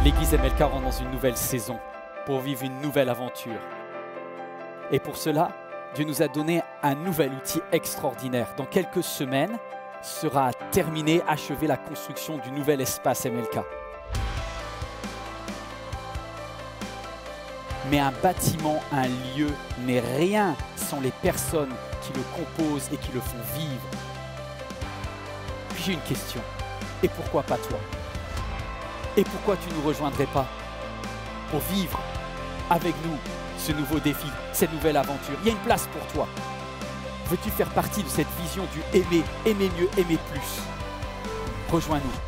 L'église MLK rentre dans une nouvelle saison pour vivre une nouvelle aventure. Et pour cela, Dieu nous a donné un nouvel outil extraordinaire. Dans quelques semaines, sera terminée, achevée la construction du nouvel espace MLK. Mais un bâtiment, un lieu n'est rien sans les personnes qui le composent et qui le font vivre. Puis j'ai une question. Et pourquoi pas toi? Et pourquoi tu ne nous rejoindrais pas pour vivre avec nous ce nouveau défi, cette nouvelle aventure? Il y a une place pour toi. Veux-tu faire partie de cette vision du aimer, aimer mieux, aimer plus? Rejoins-nous.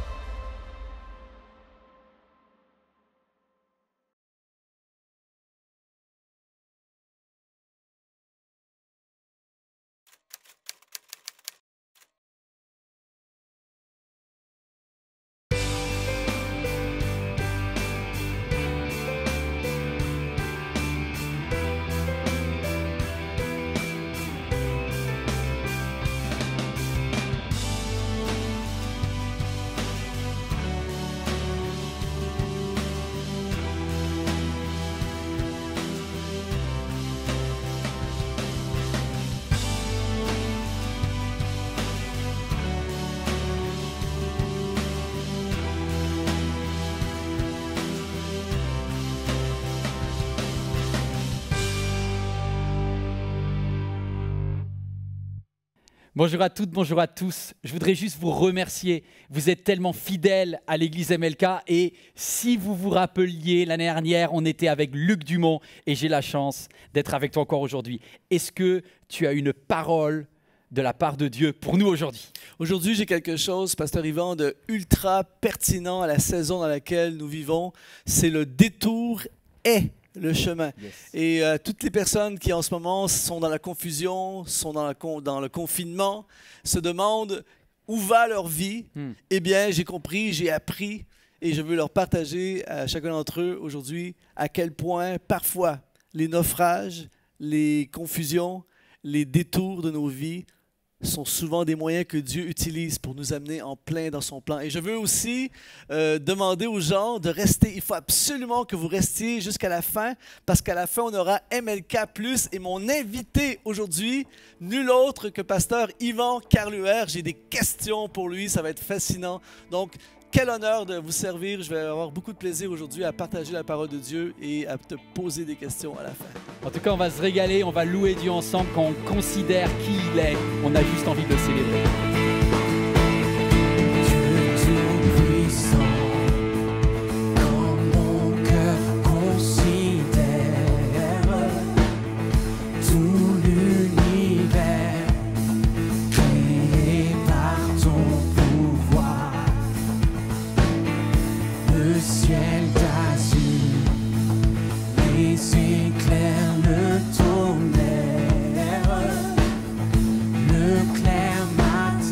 Bonjour à toutes, bonjour à tous. Je voudrais juste vous remercier. Vous êtes tellement fidèles à l'église MLK et si vous vous rappeliez, l'année dernière, on était avec Luc Dumont et j'ai la chance d'être avec toi encore aujourd'hui. Est-ce que tu as une parole de la part de Dieu pour nous aujourd'hui? Aujourd'hui, j'ai quelque chose, Pasteur Yvan, de ultra pertinent à la saison dans laquelle nous vivons. C'est le détour est le chemin. Yes. Et toutes les personnes qui en ce moment sont dans la confusion, sont dans le confinement, se demandent où va leur vie. Eh bien, j'ai compris, j'ai appris et je veux leur partager à chacun d'entre eux aujourd'hui à quel point parfois les naufrages, les confusions, les détours de nos vies sont souvent des moyens que Dieu utilise pour nous amener en plein dans son plan. Et je veux aussi demander aux gens de rester. Il faut absolument que vous restiez jusqu'à la fin, parce qu'à la fin, on aura MLK+. Et mon invité aujourd'hui, nul autre que Pasteur Yvan Carluer. J'ai des questions pour lui, ça va être fascinant. Donc, quel honneur de vous servir. Je vais avoir beaucoup de plaisir aujourd'hui à partager la parole de Dieu et à te poser des questions à la fin. En tout cas, on va se régaler, on va louer Dieu ensemble quand on considère qui il est. On a juste envie de le célébrer. Le clair matin.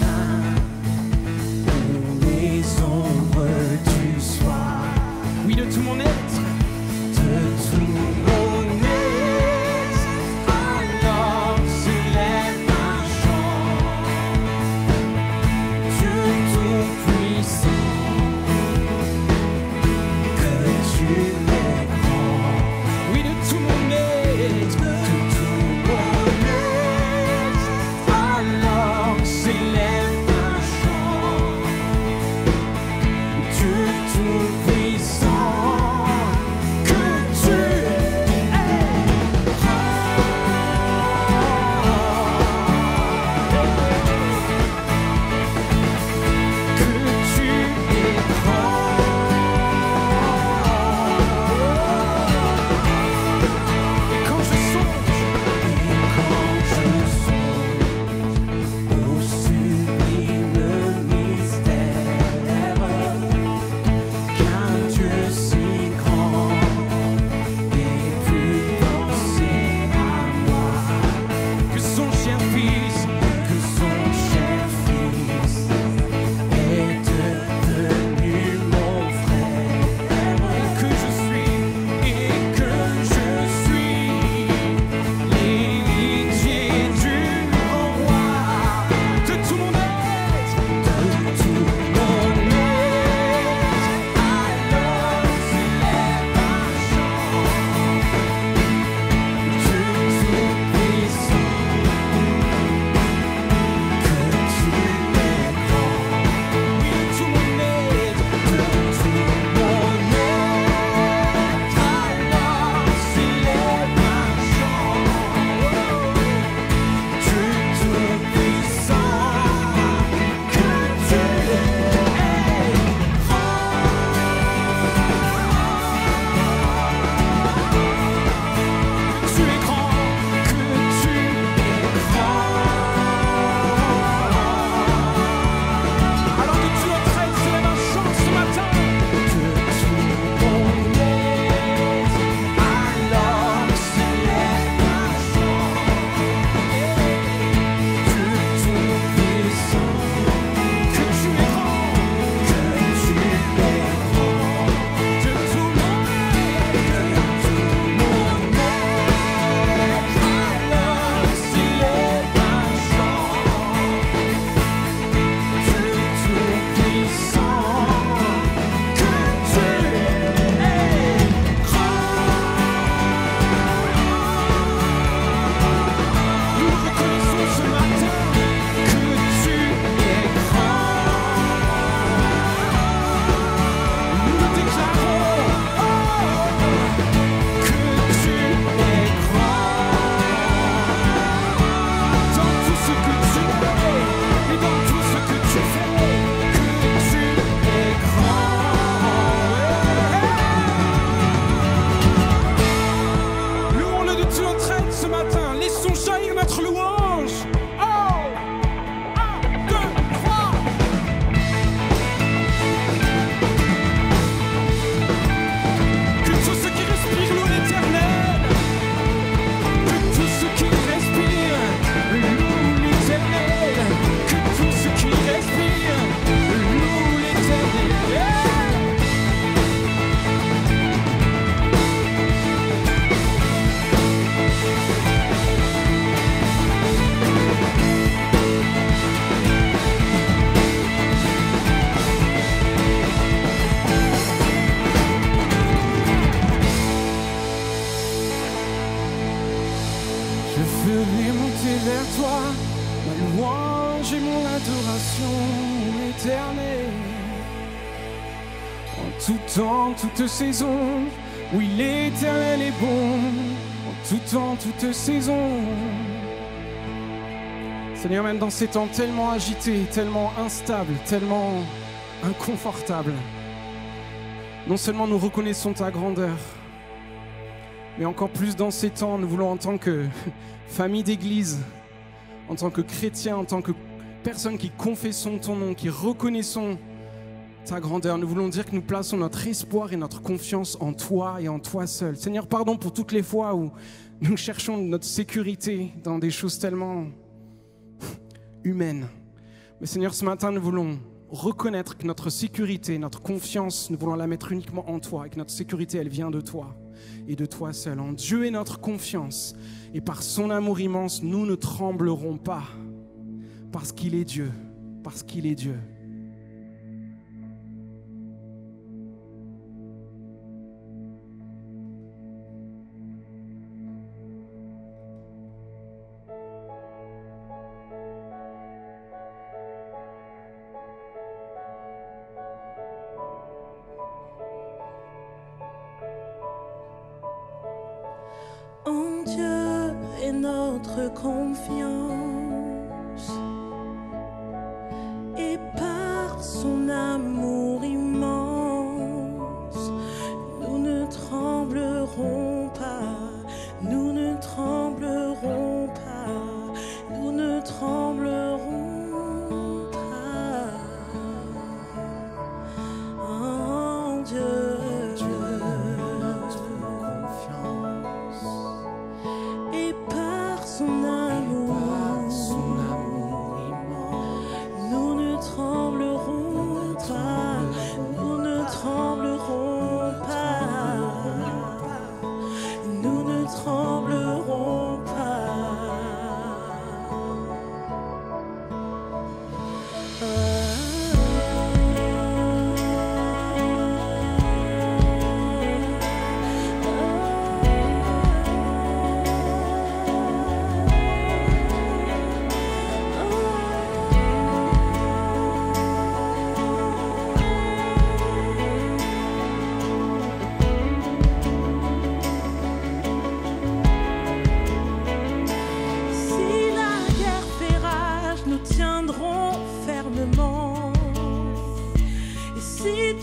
tout temps, toute saison. Oui, l'Éternel est bon, en tout temps, toute saison. Seigneur, même dans ces temps tellement agités, tellement instables, tellement inconfortables, non seulement nous reconnaissons ta grandeur, mais encore plus dans ces temps, nous voulons en tant que famille d'église, en tant que chrétiens, en tant que personnes qui confessons ton nom, qui reconnaissons ta grandeur, nous voulons dire que nous plaçons notre espoir et notre confiance en toi et en toi seul. Seigneur, pardon pour toutes les fois où nous cherchons notre sécurité dans des choses tellement humaines. Mais Seigneur, ce matin, nous voulons reconnaître que notre sécurité, notre confiance, nous voulons la mettre uniquement en toi et que notre sécurité, elle vient de toi et de toi seul. En Dieu est notre confiance et par son amour immense, nous ne tremblerons pas parce qu'il est Dieu, parce qu'il est Dieu. En Dieu est notre confiance, et par son amour immense, nous ne tremblerons pas, nous ne tremblerons pas, nous ne tremblerons pas. En Dieu.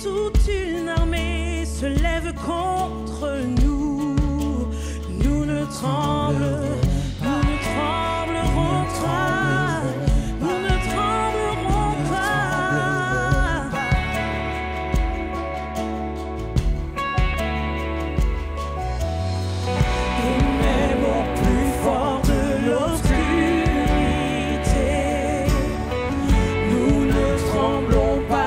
Toute une armée se lève contre nous, nous ne tremblons, nous ne tremblerons pas, nous ne tremblerons pas. Et même au plus fort de l'obscurité, nous ne tremblons pas.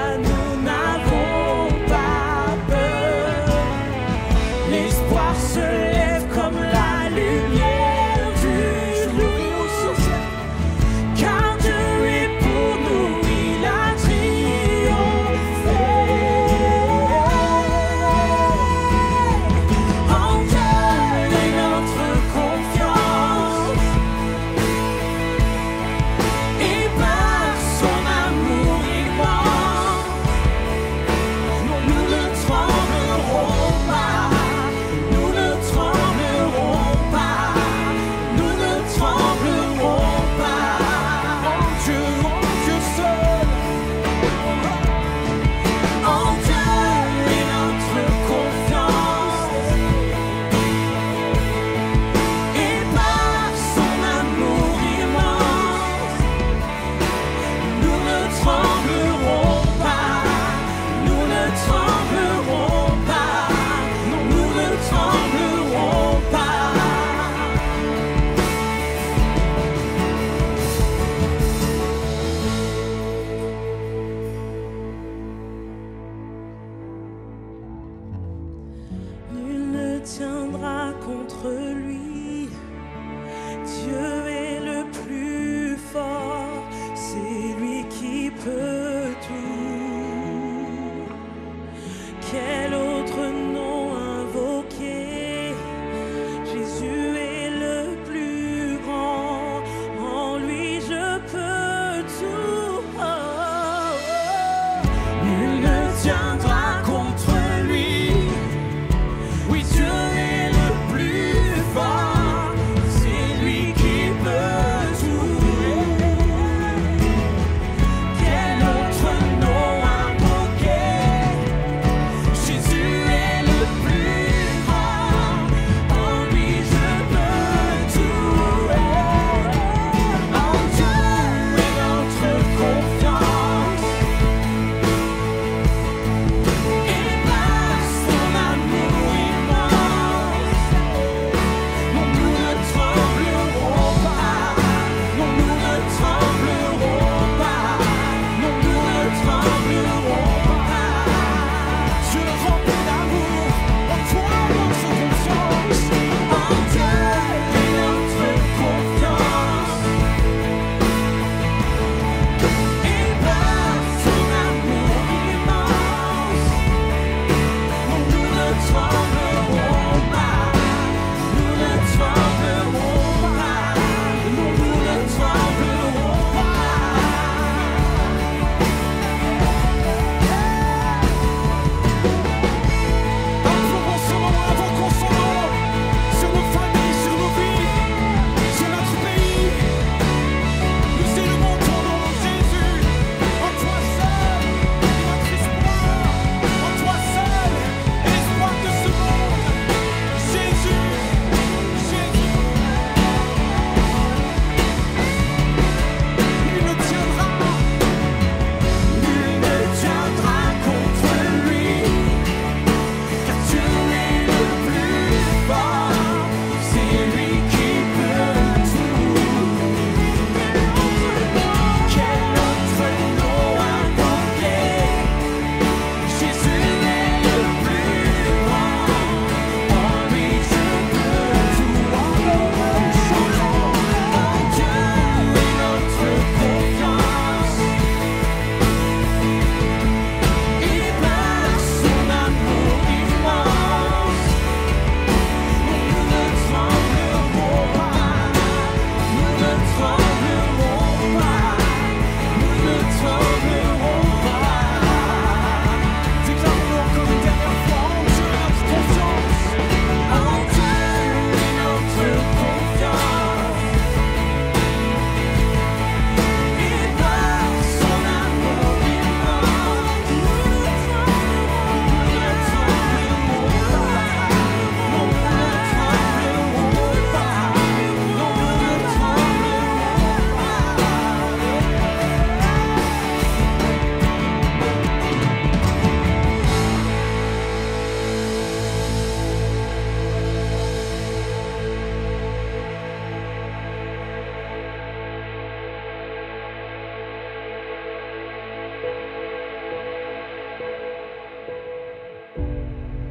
Tiendra contre lui. Dieu est le plus fort, c'est lui qui peut tout. Quel autre nom invoquer? Jésus est le plus grand, en lui je peux tout. Nul ne tiendra contre lui.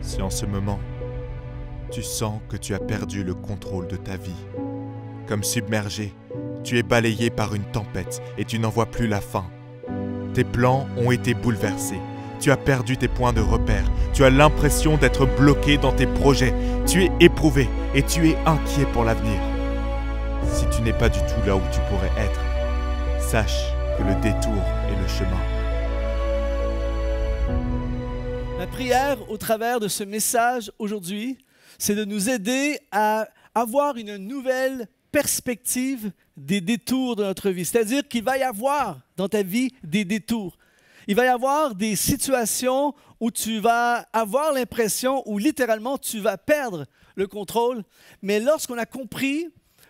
Si en ce moment, tu sens que tu as perdu le contrôle de ta vie, comme submergé, tu es balayé par une tempête et tu n'en vois plus la fin. Tes plans ont été bouleversés. Tu as perdu tes points de repère. Tu as l'impression d'être bloqué dans tes projets. Tu es éprouvé et tu es inquiet pour l'avenir. Si tu n'es pas du tout là où tu pourrais être, sache que le détour est le chemin. Ma prière au travers de ce message aujourd'hui, c'est de nous aider à avoir une nouvelle perspective des détours de notre vie. C'est-à-dire qu'il va y avoir dans ta vie des détours. Il va y avoir des situations où tu vas avoir l'impression, où littéralement tu vas perdre le contrôle. Mais lorsqu'on a compris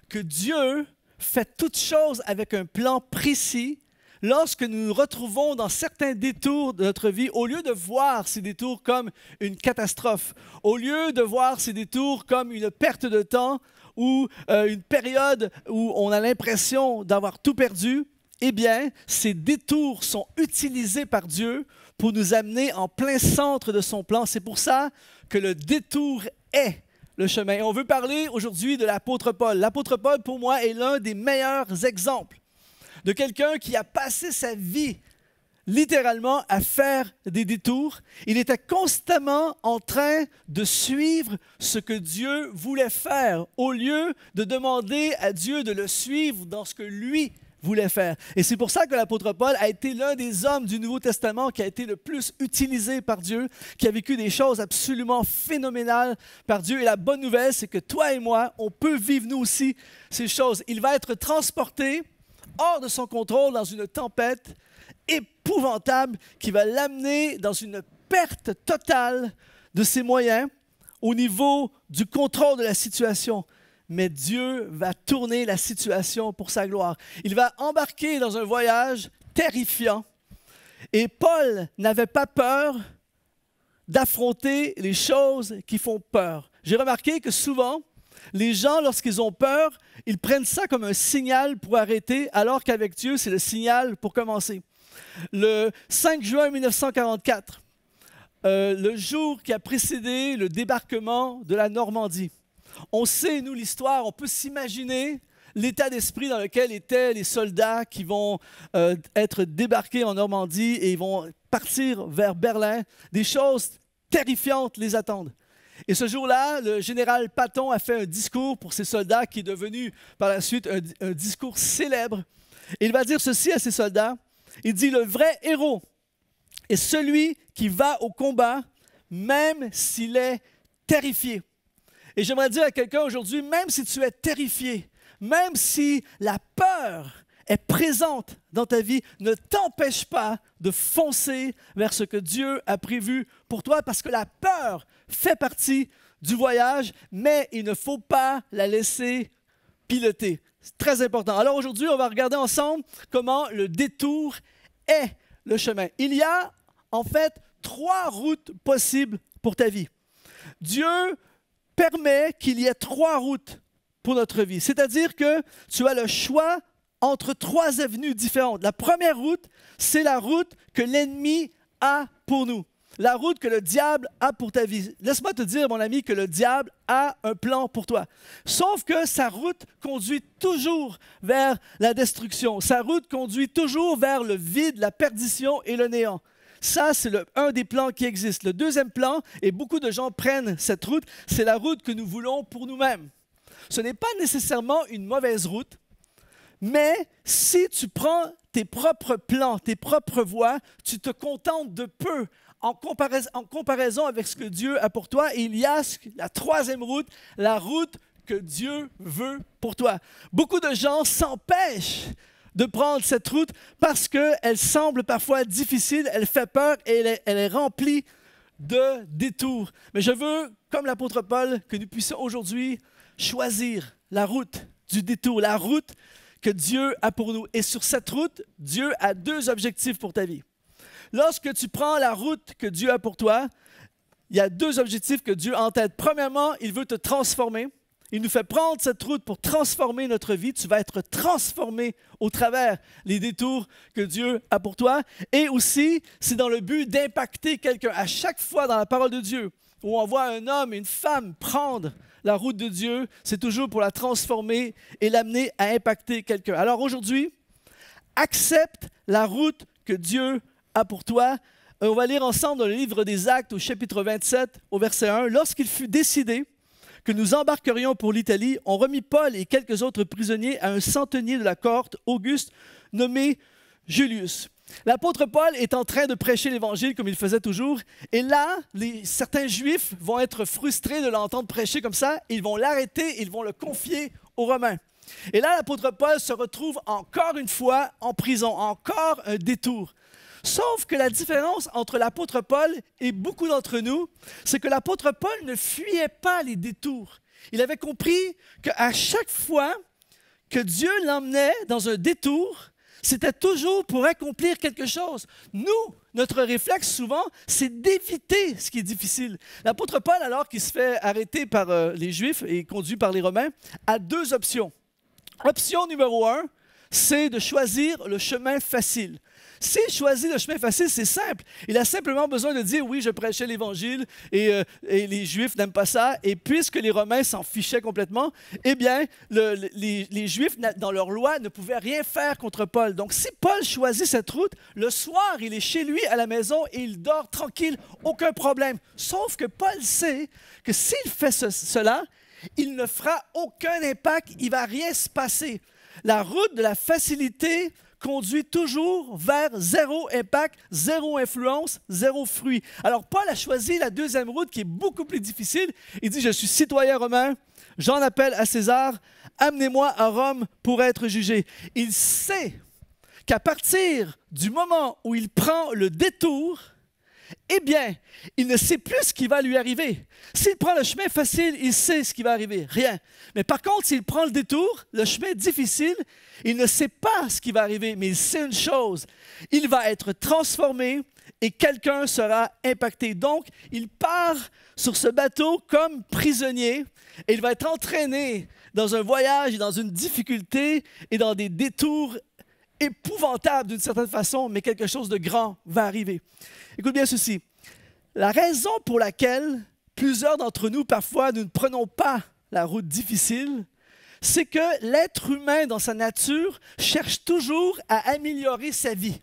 que Dieu fait toutes choses avec un plan précis, lorsque nous nous retrouvons dans certains détours de notre vie, au lieu de voir ces détours comme une catastrophe, au lieu de voir ces détours comme une perte de temps ou une période où on a l'impression d'avoir tout perdu, eh bien, ces détours sont utilisés par Dieu pour nous amener en plein centre de son plan. C'est pour ça que le détour est le chemin. Et on veut parler aujourd'hui de l'apôtre Paul. L'apôtre Paul, pour moi, est l'un des meilleurs exemples de quelqu'un qui a passé sa vie littéralement à faire des détours. Il était constamment en train de suivre ce que Dieu voulait faire au lieu de demander à Dieu de le suivre dans ce que lui voulait faire. Et c'est pour ça que l'apôtre Paul a été l'un des hommes du Nouveau Testament qui a été le plus utilisé par Dieu, qui a vécu des choses absolument phénoménales par Dieu. Et la bonne nouvelle, c'est que toi et moi, on peut vivre nous aussi ces choses. Il va être transporté hors de son contrôle dans une tempête épouvantable qui va l'amener dans une perte totale de ses moyens au niveau du contrôle de la situation. Mais Dieu va tourner la situation pour sa gloire. Il va embarquer dans un voyage terrifiant. Et Paul n'avait pas peur d'affronter les choses qui font peur. J'ai remarqué que souvent, les gens, lorsqu'ils ont peur, ils prennent ça comme un signal pour arrêter, alors qu'avec Dieu, c'est le signal pour commencer. Le 5 juin 1944, le jour qui a précédé le débarquement de la Normandie, on sait, nous, l'histoire, on peut s'imaginer l'état d'esprit dans lequel étaient les soldats qui vont être débarqués en Normandie et ils vont partir vers Berlin. Des choses terrifiantes les attendent. Et ce jour-là, le général Patton a fait un discours pour ses soldats qui est devenu par la suite un discours célèbre. Et il va dire ceci à ses soldats. Il dit « Le vrai héros est celui qui va au combat même s'il est terrifié. » Et j'aimerais dire à quelqu'un aujourd'hui, même si tu es terrifié, même si la peur est présente dans ta vie, ne t'empêche pas de foncer vers ce que Dieu a prévu pour toi, parce que la peur fait partie du voyage, mais il ne faut pas la laisser piloter. C'est très important. Alors aujourd'hui, on va regarder ensemble comment le détour est le chemin. Il y a en fait 3 routes possibles pour ta vie. Dieu permet qu'il y ait 3 routes pour notre vie. C'est-à-dire que tu as le choix entre 3 avenues différentes. La première route, c'est la route que l'ennemi a pour nous. La route que le diable a pour ta vie. Laisse-moi te dire, mon ami, que le diable a un plan pour toi. Sauf que sa route conduit toujours vers la destruction. Sa route conduit toujours vers le vide, la perdition et le néant. Ça, c'est un des plans qui existent. Le deuxième plan, et beaucoup de gens prennent cette route, c'est la route que nous voulons pour nous-mêmes. Ce n'est pas nécessairement une mauvaise route, mais si tu prends tes propres plans, tes propres voies, tu te contentes de peu en comparaison avec ce que Dieu a pour toi. Et il y a la 3e route, la route que Dieu veut pour toi. Beaucoup de gens s'empêchent de prendre cette route parce qu'elle semble parfois difficile, elle fait peur et elle est remplie de détours. Mais je veux, comme l'apôtre Paul, que nous puissions aujourd'hui choisir la route du détour, la route que Dieu a pour nous. Et sur cette route, Dieu a 2 objectifs pour ta vie. Lorsque tu prends la route que Dieu a pour toi, il y a 2 objectifs que Dieu a en tête. Premièrement, il veut te transformer. Il nous fait prendre cette route pour transformer notre vie. Tu vas être transformé au travers les détours que Dieu a pour toi. Et aussi, c'est dans le but d'impacter quelqu'un. À chaque fois dans la parole de Dieu où on voit un homme et une femme prendre la route de Dieu, c'est toujours pour la transformer et l'amener à impacter quelqu'un. Alors aujourd'hui, accepte la route que Dieu a pour toi. On va lire ensemble dans le livre des Actes au chapitre 27, au verset 1. « Lorsqu'il fut décidé que nous embarquerions pour l'Italie, on remit Paul et quelques autres prisonniers à un centenier de la cohorte, Auguste, nommé Julius. » L'apôtre Paul est en train de prêcher l'Évangile comme il faisait toujours. Et là, certains Juifs vont être frustrés de l'entendre prêcher comme ça. Ils vont l'arrêter, ils vont le confier aux Romains. Et là, l'apôtre Paul se retrouve encore une fois en prison, encore un détour. Sauf que la différence entre l'apôtre Paul et beaucoup d'entre nous, c'est que l'apôtre Paul ne fuyait pas les détours. Il avait compris qu'à chaque fois que Dieu l'emmenait dans un détour, c'était toujours pour accomplir quelque chose. Nous, notre réflexe souvent, c'est d'éviter ce qui est difficile. L'apôtre Paul, alors qu'il se fait arrêter par les Juifs et conduit par les Romains, a deux options. Option numéro 1, c'est de choisir le chemin facile. S'il choisit le chemin facile, c'est simple. Il a simplement besoin de dire « Oui, je prêchais l'Évangile et les Juifs n'aiment pas ça. » Et puisque les Romains s'en fichaient complètement, eh bien, les Juifs, dans leur loi, ne pouvaient rien faire contre Paul. Donc, si Paul choisit cette route, le soir, il est chez lui à la maison et il dort tranquille, aucun problème. Sauf que Paul sait que s'il fait cela, il ne fera aucun impact, il ne va rien se passer. La route de la facilité conduit toujours vers zéro impact, zéro influence, zéro fruit. Alors, Paul a choisi la deuxième route qui est beaucoup plus difficile. Il dit, je suis citoyen romain, j'en appelle à César, amenez-moi à Rome pour être jugé. Il sait qu'à partir du moment où il prend le détour, eh bien, il ne sait plus ce qui va lui arriver. S'il prend le chemin facile, il sait ce qui va arriver, rien. Mais par contre, s'il prend le détour, le chemin difficile, il ne sait pas ce qui va arriver, mais il sait une chose, il va être transformé et quelqu'un sera impacté. Donc, il part sur ce bateau comme prisonnier et il va être entraîné dans un voyage et dans une difficulté et dans des détours épouvantables d'une certaine façon, mais quelque chose de grand va arriver. Écoute bien ceci. La raison pour laquelle plusieurs d'entre nous, parfois, nous ne prenons pas la route difficile, c'est que l'être humain, dans sa nature, cherche toujours à améliorer sa vie.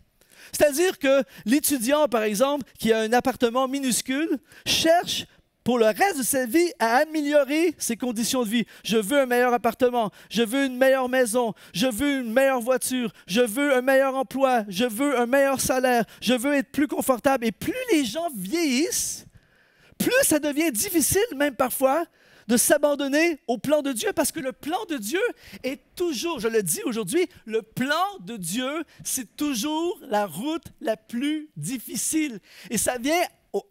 C'est-à-dire que l'étudiant, par exemple, qui a un appartement minuscule, cherche pour le reste de sa vie à améliorer ses conditions de vie. Je veux un meilleur appartement, je veux une meilleure maison, je veux une meilleure voiture, je veux un meilleur emploi, je veux un meilleur salaire, je veux être plus confortable. Et plus les gens vieillissent, plus ça devient difficile, même parfois, de s'abandonner au plan de Dieu, parce que le plan de Dieu est toujours, je le dis aujourd'hui, le plan de Dieu, c'est toujours la route la plus difficile. Et ça vient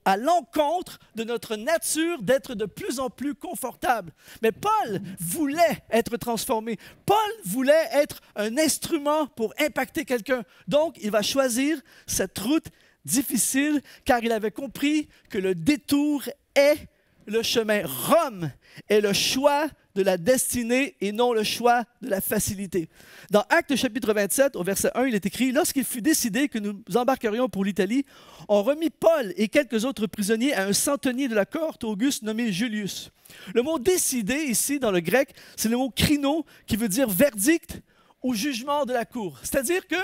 à l'encontre de notre nature d'être de plus en plus confortable. Mais Paul voulait être transformé. Paul voulait être un instrument pour impacter quelqu'un. Donc, il va choisir cette route difficile, car il avait compris que le détour est le chemin. Rome est le choix de la destinée et non le choix de la facilité. Dans Actes chapitre 27, au verset 1, il est écrit « Lorsqu'il fut décidé que nous embarquerions pour l'Italie, on remit Paul et quelques autres prisonniers à un centenier de la cohorte Auguste nommé Julius. » Le mot « décider » ici, dans le grec, c'est le mot « krino » qui veut dire « verdict » ou « jugement de la cour ». C'est-à-dire que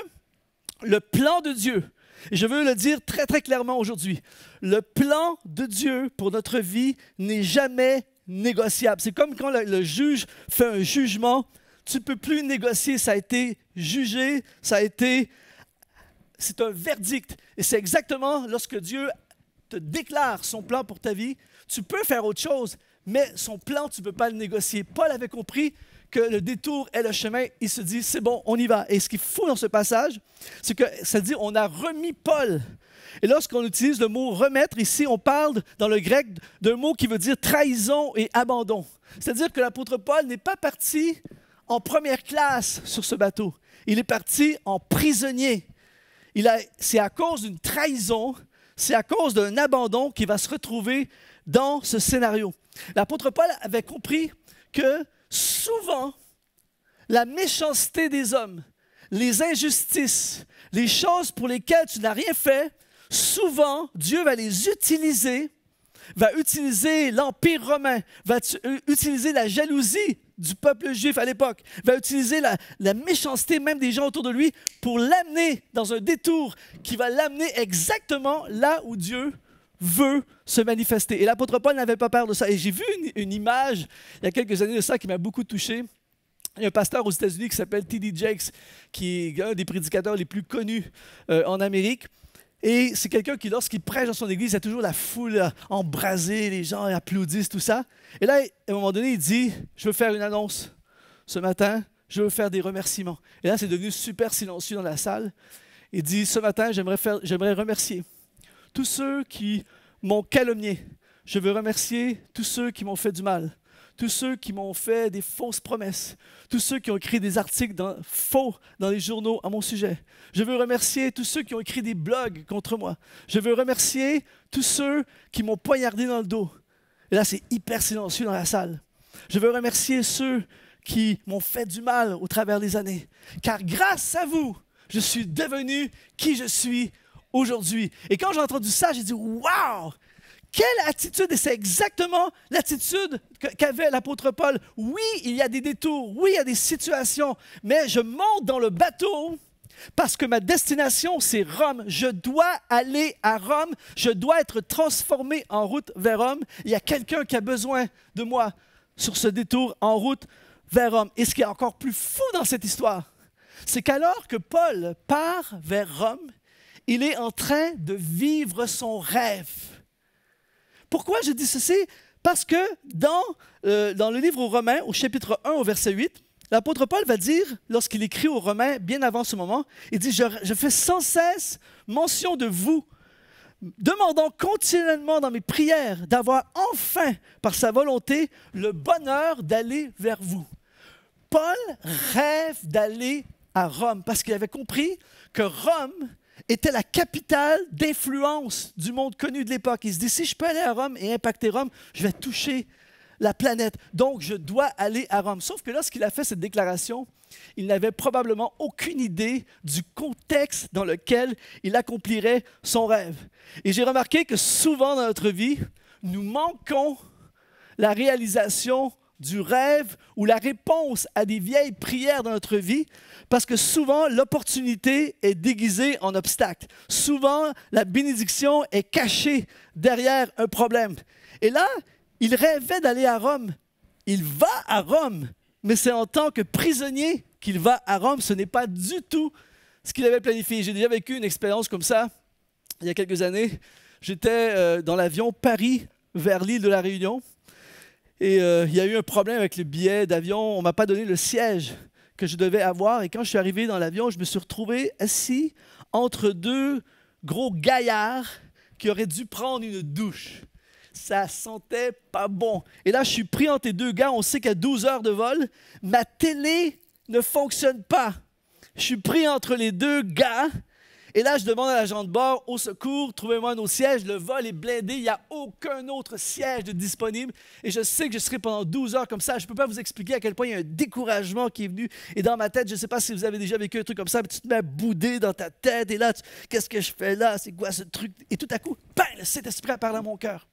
le plan de Dieu, et je veux le dire très, très clairement aujourd'hui, le plan de Dieu pour notre vie n'est jamais négociable. C'est comme quand le juge fait un jugement, tu ne peux plus négocier, ça a été jugé, c'est un verdict. Et c'est exactement lorsque Dieu te déclare son plan pour ta vie, tu peux faire autre chose, mais son plan, tu ne peux pas le négocier. Paul avait compris que le détour est le chemin, il se dit, c'est bon, on y va. Et ce qu'il faut dans ce passage, c'est que ça dit, on a remis Paul. Et lorsqu'on utilise le mot « remettre », ici, on parle dans le grec d'un mot qui veut dire « trahison » et « abandon ». C'est-à-dire que l'apôtre Paul n'est pas parti en première classe sur ce bateau. Il est parti en prisonnier. C'est à cause d'une trahison, c'est à cause d'un abandon qu'il va se retrouver dans ce scénario. L'apôtre Paul avait compris que souvent, la méchanceté des hommes, les injustices, les choses pour lesquelles tu n'as rien fait, souvent, Dieu va les utiliser va utiliser l'Empire romain, va utiliser la jalousie du peuple juif à l'époque, va utiliser la méchanceté même des gens autour de lui pour l'amener dans un détour qui va l'amener exactement là où Dieu veut se manifester. Et l'apôtre Paul n'avait pas peur de ça. Et j'ai vu une image il y a quelques années de ça qui m'a beaucoup touché. Il y a un pasteur aux États-Unis qui s'appelle T.D. Jakes, qui est un des prédicateurs les plus connus en Amérique. Et c'est quelqu'un qui, lorsqu'il prêche dans son église, il y a toujours la foule embrasée, les gens applaudissent, tout ça. Et là, à un moment donné, il dit, je veux faire une annonce. Ce matin, je veux faire des remerciements. Et là, c'est devenu super silencieux dans la salle. Il dit, ce matin, j'aimerais remercier tous ceux qui m'ont calomnié. Je veux remercier tous ceux qui m'ont fait du mal. Tous ceux qui m'ont fait des fausses promesses, tous ceux qui ont écrit des articles faux dans les journaux à mon sujet. Je veux remercier tous ceux qui ont écrit des blogs contre moi. Je veux remercier tous ceux qui m'ont poignardé dans le dos. Et là, c'est hyper silencieux dans la salle. Je veux remercier ceux qui m'ont fait du mal au travers des années. Car grâce à vous, je suis devenu qui je suis aujourd'hui. Et quand j'ai entendu ça, j'ai dit « Wow! » Quelle attitude! Et c'est exactement l'attitude qu'avait l'apôtre Paul. Oui, il y a des détours, oui, il y a des situations, mais je monte dans le bateau parce que ma destination, c'est Rome. Je dois aller à Rome, je dois être transformé en route vers Rome. Il y a quelqu'un qui a besoin de moi sur ce détour en route vers Rome. Et ce qui est encore plus fou dans cette histoire, c'est qu'alors que Paul part vers Rome, il est en train de vivre son rêve. Pourquoi je dis ceci? Parce que dans le livre aux Romains, au chapitre 1, au verset 8, l'apôtre Paul va dire, lorsqu'il écrit aux Romains, bien avant ce moment, il dit « Je fais sans cesse mention de vous, demandant continuellement dans mes prières d'avoir enfin, par sa volonté, le bonheur d'aller vers vous. » Paul rêve d'aller à Rome parce qu'il avait compris que Rome était la capitale d'influence du monde connu de l'époque. Il se dit, si je peux aller à Rome et impacter Rome, je vais toucher la planète. Donc, je dois aller à Rome. Sauf que lorsqu'il a fait cette déclaration, il n'avait probablement aucune idée du contexte dans lequel il accomplirait son rêve. Et j'ai remarqué que souvent dans notre vie, nous manquons la réalisation du rêve ou la réponse à des vieilles prières dans notre vie parce que souvent, l'opportunité est déguisée en obstacle. Souvent, la bénédiction est cachée derrière un problème. Et là, il rêvait d'aller à Rome. Il va à Rome, mais c'est en tant que prisonnier qu'il va à Rome. Ce n'est pas du tout ce qu'il avait planifié. J'ai déjà vécu une expérience comme ça il y a quelques années. J'étais dans l'avion Paris vers l'île de la Réunion. Et il y a eu un problème avec le billet d'avion. On ne m'a pas donné le siège que je devais avoir. Et quand je suis arrivé dans l'avion, je me suis retrouvé assis entre deux gros gaillards qui auraient dû prendre une douche. Ça sentait pas bon. Et là, je suis pris entre les deux gars. On sait qu'à 12 heures de vol, ma télé ne fonctionne pas. Je suis pris entre les deux gars. Et là, je demande à l'agent de bord, au secours, trouvez-moi un autre siège. Le vol est blindé, il n'y a aucun autre siège de disponible. Et je sais que je serai pendant 12 heures comme ça. Je ne peux pas vous expliquer à quel point il y a un découragement qui est venu. Et dans ma tête, je ne sais pas si vous avez déjà vécu un truc comme ça, mais tu te mets à bouder dans ta tête. Et là, qu'est-ce que je fais là? C'est quoi ce truc? Et tout à coup, bang, le Saint-Esprit a parlé à mon cœur.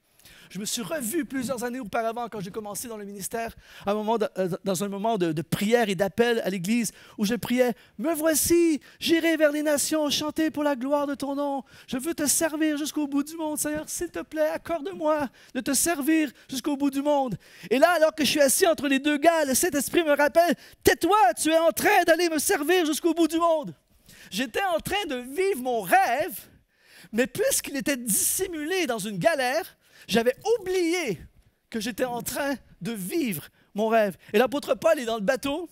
Je me suis revu plusieurs années auparavant quand j'ai commencé dans le ministère, dans un moment de prière et d'appel à l'Église où je priais « Me voici, j'irai vers les nations, chanter pour la gloire de ton nom. Je veux te servir jusqu'au bout du monde. Seigneur, s'il te plaît, accorde-moi de te servir jusqu'au bout du monde. » Et là, alors que je suis assis entre les deux gars, le Saint-Esprit me rappelle « Tais-toi, tu es en train d'aller me servir jusqu'au bout du monde. » J'étais en train de vivre mon rêve, mais puisqu'il était dissimulé dans une galère, j'avais oublié que j'étais en train de vivre mon rêve. Et l'apôtre Paul est dans le bateau.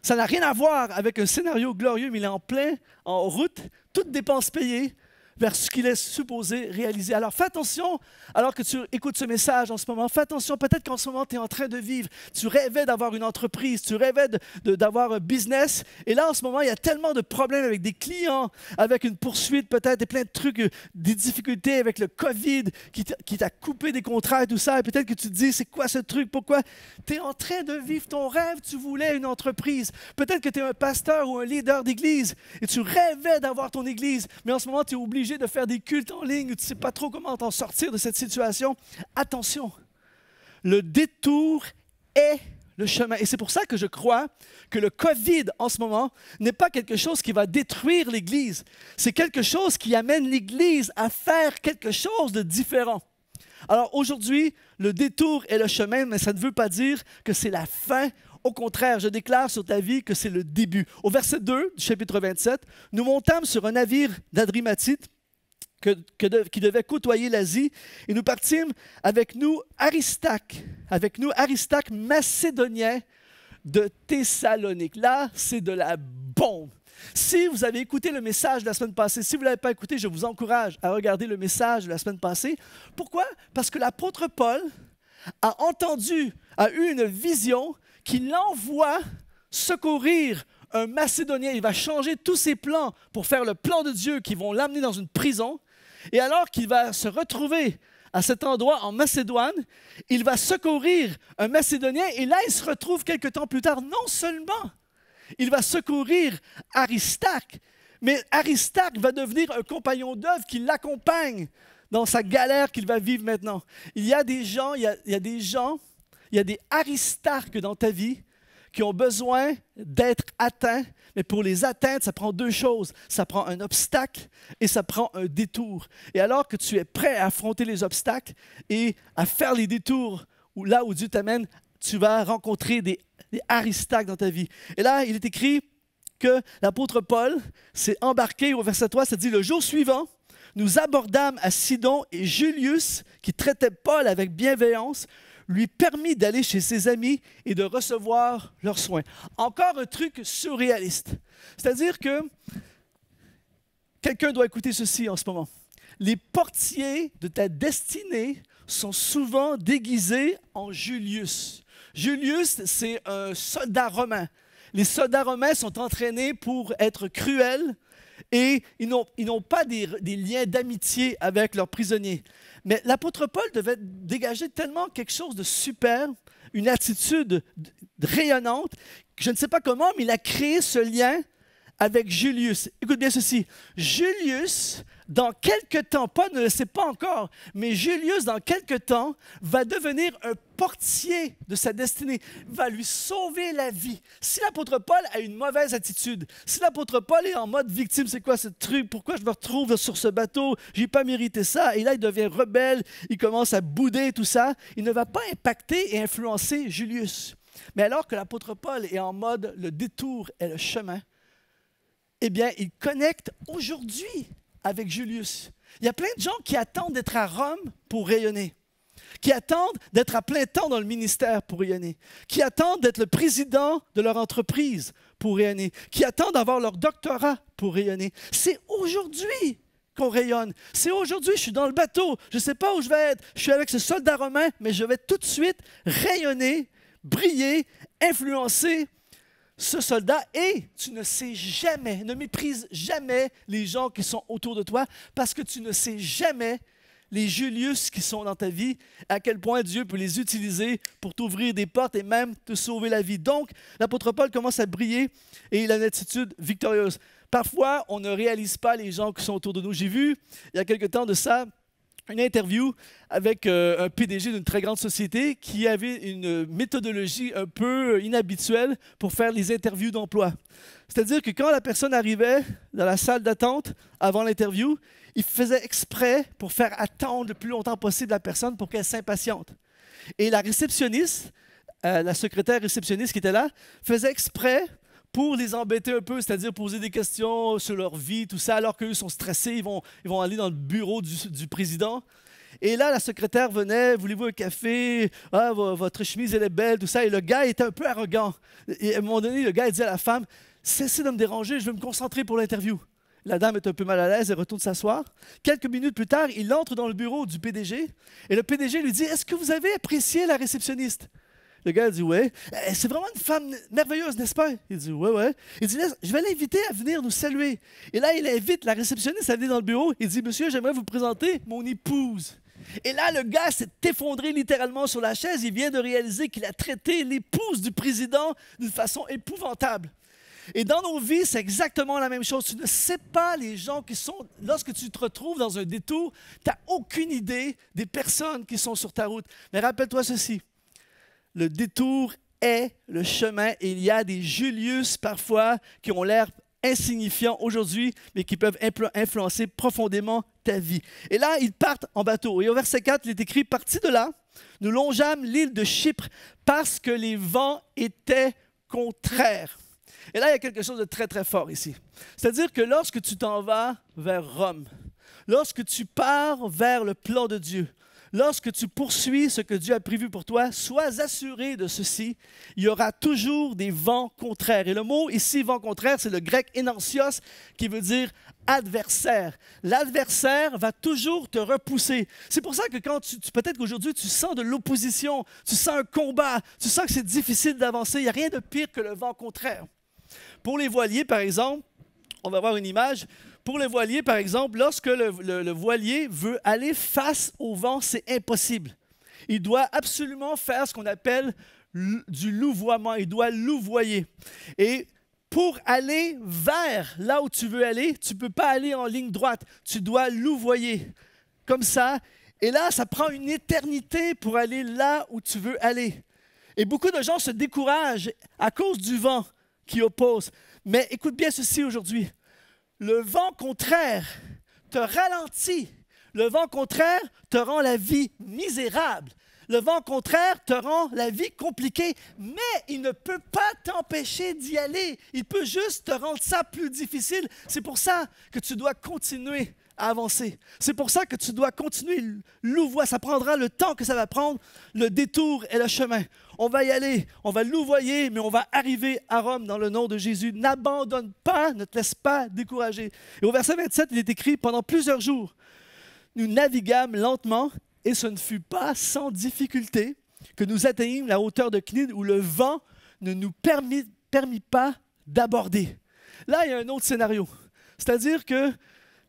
Ça n'a rien à voir avec un scénario glorieux, mais il est en route, toute dépense payée, vers ce qu'il est supposé réaliser. Alors fais attention, alors que tu écoutes ce message en ce moment, fais attention, peut-être qu'en ce moment tu es en train de vivre, tu rêvais d'avoir une entreprise, tu rêvais d'avoir un business, et là en ce moment il y a tellement de problèmes avec des clients, avec une poursuite peut-être, et plein de trucs, des difficultés avec le COVID qui t'a coupé des contrats et tout ça, et peut-être que tu te dis c'est quoi ce truc, pourquoi? Tu es en train de vivre ton rêve, tu voulais une entreprise, peut-être que tu es un pasteur ou un leader d'église, et tu rêvais d'avoir ton église, mais en ce moment tu es obligé obligé de faire des cultes en ligne, tu ne sais pas trop comment t'en sortir de cette situation, attention, le détour est le chemin. Et c'est pour ça que je crois que le COVID en ce moment n'est pas quelque chose qui va détruire l'Église. C'est quelque chose qui amène l'Église à faire quelque chose de différent. Alors aujourd'hui, le détour est le chemin, mais ça ne veut pas dire que c'est la fin. Au contraire, je déclare sur ta vie que c'est le début. Au verset 2 du chapitre 27, nous montâmes sur un navire d'Adrimatite qui devait côtoyer l'Asie, et nous partîmes avec nous Aristarque, macédonien de Thessalonique. Là, c'est de la bombe. Si vous avez écouté le message de la semaine passée, si vous ne l'avez pas écouté, je vous encourage à regarder le message de la semaine passée. Pourquoi? Parce que l'apôtre Paul a eu une vision qu'il envoie secourir un Macédonien. Il va changer tous ses plans pour faire le plan de Dieu qui vont l'amener dans une prison. Et alors qu'il va se retrouver à cet endroit en Macédoine, il va secourir un Macédonien. Et là, il se retrouve quelque temps plus tard, non seulement il va secourir Aristarque, mais Aristarque va devenir un compagnon d'œuvre qui l'accompagne dans sa galère qu'il va vivre maintenant. Il y a des gens, il y a des Aristarques dans ta vie qui ont besoin d'être atteints, mais pour les atteindre, ça prend deux choses. Ça prend un obstacle et ça prend un détour. Et alors que tu es prêt à affronter les obstacles et à faire les détours là où Dieu t'amène, tu vas rencontrer des Aristarques dans ta vie. Et là, il est écrit que l'apôtre Paul s'est embarqué au verset 3, ça dit « Le jour suivant, nous abordâmes à Sidon et Julius, qui traitait Paul avec bienveillance, lui permit d'aller chez ses amis et de recevoir leurs soins. » Encore un truc surréaliste. C'est-à-dire que quelqu'un doit écouter ceci en ce moment. Les portiers de ta destinée sont souvent déguisés en Julius. Julius, c'est un soldat romain. Les soldats romains sont entraînés pour être cruels et ils n'ont pas des liens d'amitié avec leurs prisonniers. Mais l'apôtre Paul devait dégager tellement quelque chose de super, une attitude rayonnante, que je ne sais pas comment, mais il a créé ce lien avec Julius. Écoute bien ceci. Julius, dans quelque temps, Paul ne le sait pas encore, mais Julius, dans quelque temps, va devenir un portier de sa destinée, va lui sauver la vie. Si l'apôtre Paul a une mauvaise attitude, si l'apôtre Paul est en mode victime, c'est quoi ce truc? Pourquoi je me retrouve sur ce bateau? J'ai pas mérité ça. Et là, il devient rebelle, il commence à bouder, tout ça. Il ne va pas impacter et influencer Julius. Mais alors que l'apôtre Paul est en mode le détour est le chemin, eh bien, il connecte aujourd'hui avec Julius. Il y a plein de gens qui attendent d'être à Rome pour rayonner, qui attendent d'être à plein temps dans le ministère pour rayonner, qui attendent d'être le président de leur entreprise pour rayonner, qui attendent d'avoir leur doctorat pour rayonner. C'est aujourd'hui qu'on rayonne. C'est aujourd'hui, je suis dans le bateau, je ne sais pas où je vais être, je suis avec ce soldat romain, mais je vais tout de suite rayonner, briller, influencer ce soldat, et tu ne sais jamais, ne méprise jamais les gens qui sont autour de toi, parce que tu ne sais jamais les Julius qui sont dans ta vie, à quel point Dieu peut les utiliser pour t'ouvrir des portes et même te sauver la vie. Donc, l'apôtre Paul commence à briller et il a une attitude victorieuse. Parfois, on ne réalise pas les gens qui sont autour de nous. J'ai vu, il y a quelque temps de ça, une interview avec un PDG d'une très grande société qui avait une méthodologie un peu inhabituelle pour faire les interviews d'emploi. C'est-à-dire que quand la personne arrivait dans la salle d'attente avant l'interview, il faisait exprès pour faire attendre le plus longtemps possible la personne pour qu'elle s'impatiente. Et la réceptionniste, la secrétaire réceptionniste qui était là, faisait exprès pour les embêter un peu, c'est-à-dire poser des questions sur leur vie, tout ça, alors qu'eux sont stressés, ils vont aller dans le bureau du président. Et là, la secrétaire venait, « Voulez-vous un café? Ah, votre chemise, elle est belle, tout ça. » Et le gars était un peu arrogant. Et à un moment donné, le gars il dit à la femme, « Cessez de me déranger, je vais me concentrer pour l'interview. » La dame est un peu mal à l'aise, elle retourne s'asseoir. Quelques minutes plus tard, il entre dans le bureau du PDG et le PDG lui dit, « Est-ce que vous avez apprécié la réceptionniste? » Le gars dit « Ouais. C'est vraiment une femme merveilleuse, n'est-ce pas? » Il dit « Ouais, ouais. » Il dit « Je vais l'inviter à venir nous saluer. » Et là, il invite la réceptionniste à venir dans le bureau. Il dit « Monsieur, j'aimerais vous présenter mon épouse. » Et là, le gars s'est effondré littéralement sur la chaise. Il vient de réaliser qu'il a traité l'épouse du président d'une façon épouvantable. Et dans nos vies, c'est exactement la même chose. Tu ne sais pas les gens qui sont... Lorsque tu te retrouves dans un détour, tu n'as aucune idée des personnes qui sont sur ta route. Mais rappelle-toi ceci, le détour est le chemin et il y a des Julius parfois qui ont l'air insignifiants aujourd'hui, mais qui peuvent influencer profondément ta vie. Et là, ils partent en bateau. Et au verset 4, il est écrit, « Partis de là, nous longeâmes l'île de Chypre parce que les vents étaient contraires. » Et là, il y a quelque chose de très, très fort ici. C'est-à-dire que lorsque tu t'en vas vers Rome, lorsque tu pars vers le plan de Dieu, lorsque tu poursuis ce que Dieu a prévu pour toi, sois assuré de ceci, il y aura toujours des vents contraires. Et le mot ici, vent contraire, c'est le grec énancios, qui veut dire adversaire. L'adversaire va toujours te repousser. C'est pour ça que quand peut-être qu'aujourd'hui, tu sens de l'opposition, tu sens un combat, tu sens que c'est difficile d'avancer, il n'y a rien de pire que le vent contraire. Pour les voiliers, par exemple, on va voir une image. Pour le voilier, par exemple, lorsque le voilier veut aller face au vent, c'est impossible. Il doit absolument faire ce qu'on appelle du louvoiement. Il doit louvoyer. Et pour aller vers là où tu veux aller, tu ne peux pas aller en ligne droite. Tu dois louvoyer. Comme ça. Et là, ça prend une éternité pour aller là où tu veux aller. Et beaucoup de gens se découragent à cause du vent qui oppose. Mais écoute bien ceci aujourd'hui. Le vent contraire te ralentit. Le vent contraire te rend la vie misérable. Le vent contraire te rend la vie compliquée, mais il ne peut pas t'empêcher d'y aller. Il peut juste te rendre ça plus difficile. C'est pour ça que tu dois continuer à avancer. C'est pour ça que tu dois continuer louvoyer. Ça prendra le temps que ça va prendre, le détour et le chemin. On va y aller, on va louvoyer, mais on va arriver à Rome dans le nom de Jésus. N'abandonne pas, ne te laisse pas décourager. Et au verset 27, il est écrit, pendant plusieurs jours, nous naviguâmes lentement et ce ne fut pas sans difficulté que nous atteignîmes la hauteur de Cnide où le vent ne nous permit pas d'aborder. Là, il y a un autre scénario. C'est-à-dire que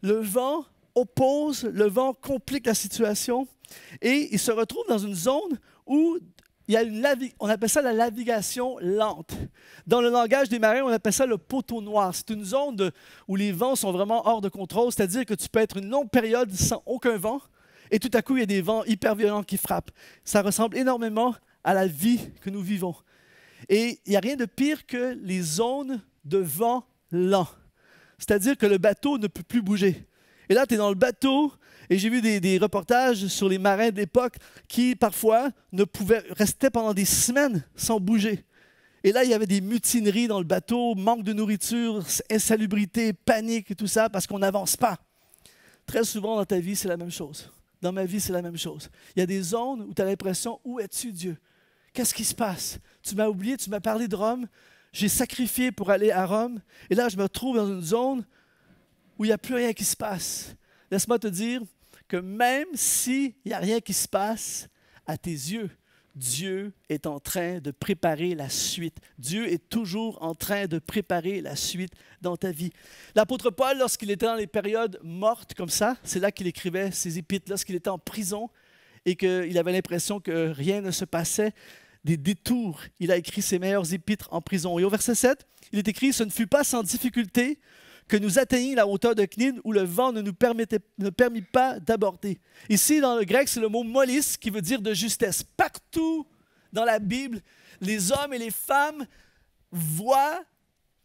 le vent oppose, le vent complique la situation et il se retrouve dans une zone où il y a on appelle ça la navigation lente. Dans le langage des marins, on appelle ça le poteau noir. C'est une zone où les vents sont vraiment hors de contrôle, c'est-à-dire que tu peux être une longue période sans aucun vent et tout à coup, il y a des vents hyper violents qui frappent. Ça ressemble énormément à la vie que nous vivons. Et il n'y a rien de pire que les zones de vent lent. C'est-à-dire que le bateau ne peut plus bouger. Et là, tu es dans le bateau, et j'ai vu des reportages sur les marins de l'époque qui, parfois, ne pouvaient rester pendant des semaines sans bouger. Et là, il y avait des mutineries dans le bateau, manque de nourriture, insalubrité, panique et tout ça, parce qu'on n'avance pas. Très souvent dans ta vie, c'est la même chose. Dans ma vie, c'est la même chose. Il y a des zones où tu as l'impression, où es-tu, Dieu? Qu'est-ce qui se passe? Tu m'as oublié, tu m'as parlé de Rome. J'ai sacrifié pour aller à Rome. Et là, je me trouve dans une zone où il n'y a plus rien qui se passe. Laisse-moi te dire que même s'il n'y a rien qui se passe, à tes yeux, Dieu est en train de préparer la suite. Dieu est toujours en train de préparer la suite dans ta vie. L'apôtre Paul, lorsqu'il était dans les périodes mortes comme ça, c'est là qu'il écrivait ses épîtres, lorsqu'il était en prison et qu'il avait l'impression que rien ne se passait, des détours. Il a écrit ses meilleurs épîtres en prison. Et au verset 7, il est écrit « Ce ne fut pas sans difficulté que nous atteignîmes la hauteur de Cnide où le vent ne permit pas d'aborder. » Ici, dans le grec, c'est le mot « molis » qui veut dire de justesse. Partout dans la Bible, les hommes et les femmes voient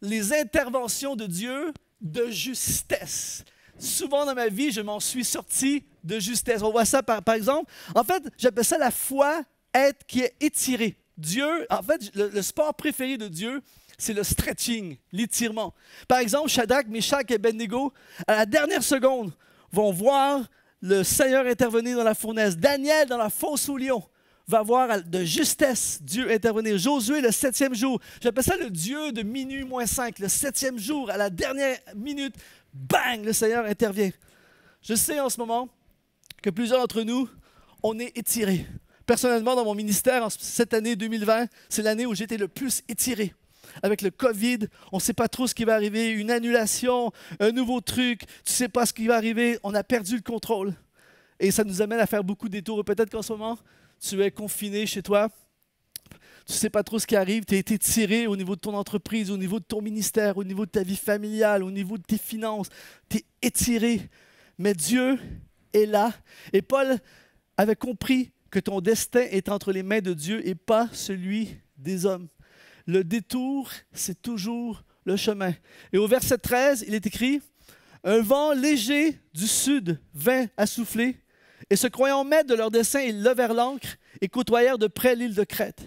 les interventions de Dieu de justesse. Souvent dans ma vie, je m'en suis sorti de justesse. On voit ça par exemple. En fait, j'appelle ça la foi qui est étirée. Dieu, en fait, le sport préféré de Dieu, c'est le stretching, l'étirement. Par exemple, Shadrach, Meshach et Abednego, à la dernière seconde, vont voir le Seigneur intervenir dans la fournaise. Daniel, dans la fosse au lion, va voir de justesse Dieu intervenir. Josué, le 7e jour, j'appelle ça le Dieu de minuit moins 5. Le 7e jour, à la dernière minute, bang, le Seigneur intervient. Je sais en ce moment que plusieurs d'entre nous, on est étirés. Personnellement, dans mon ministère, cette année 2020, c'est l'année où j'étais le plus étiré. Avec le COVID, on ne sait pas trop ce qui va arriver, une annulation, un nouveau truc, tu ne sais pas ce qui va arriver, on a perdu le contrôle. Et ça nous amène à faire beaucoup de détours. Peut-être qu'en ce moment, tu es confiné chez toi. Tu ne sais pas trop ce qui arrive. Tu as été tiré au niveau de ton entreprise, au niveau de ton ministère, au niveau de ta vie familiale, au niveau de tes finances. Tu es étiré. Mais Dieu est là. Et Paul avait compris que ton destin est entre les mains de Dieu et pas celui des hommes. Le détour, c'est toujours le chemin. Et au verset 13, il est écrit « Un vent léger du sud vint à souffler, et se croyant maîtres de leur dessein, ils levèrent l'ancre et côtoyèrent de près l'île de Crète.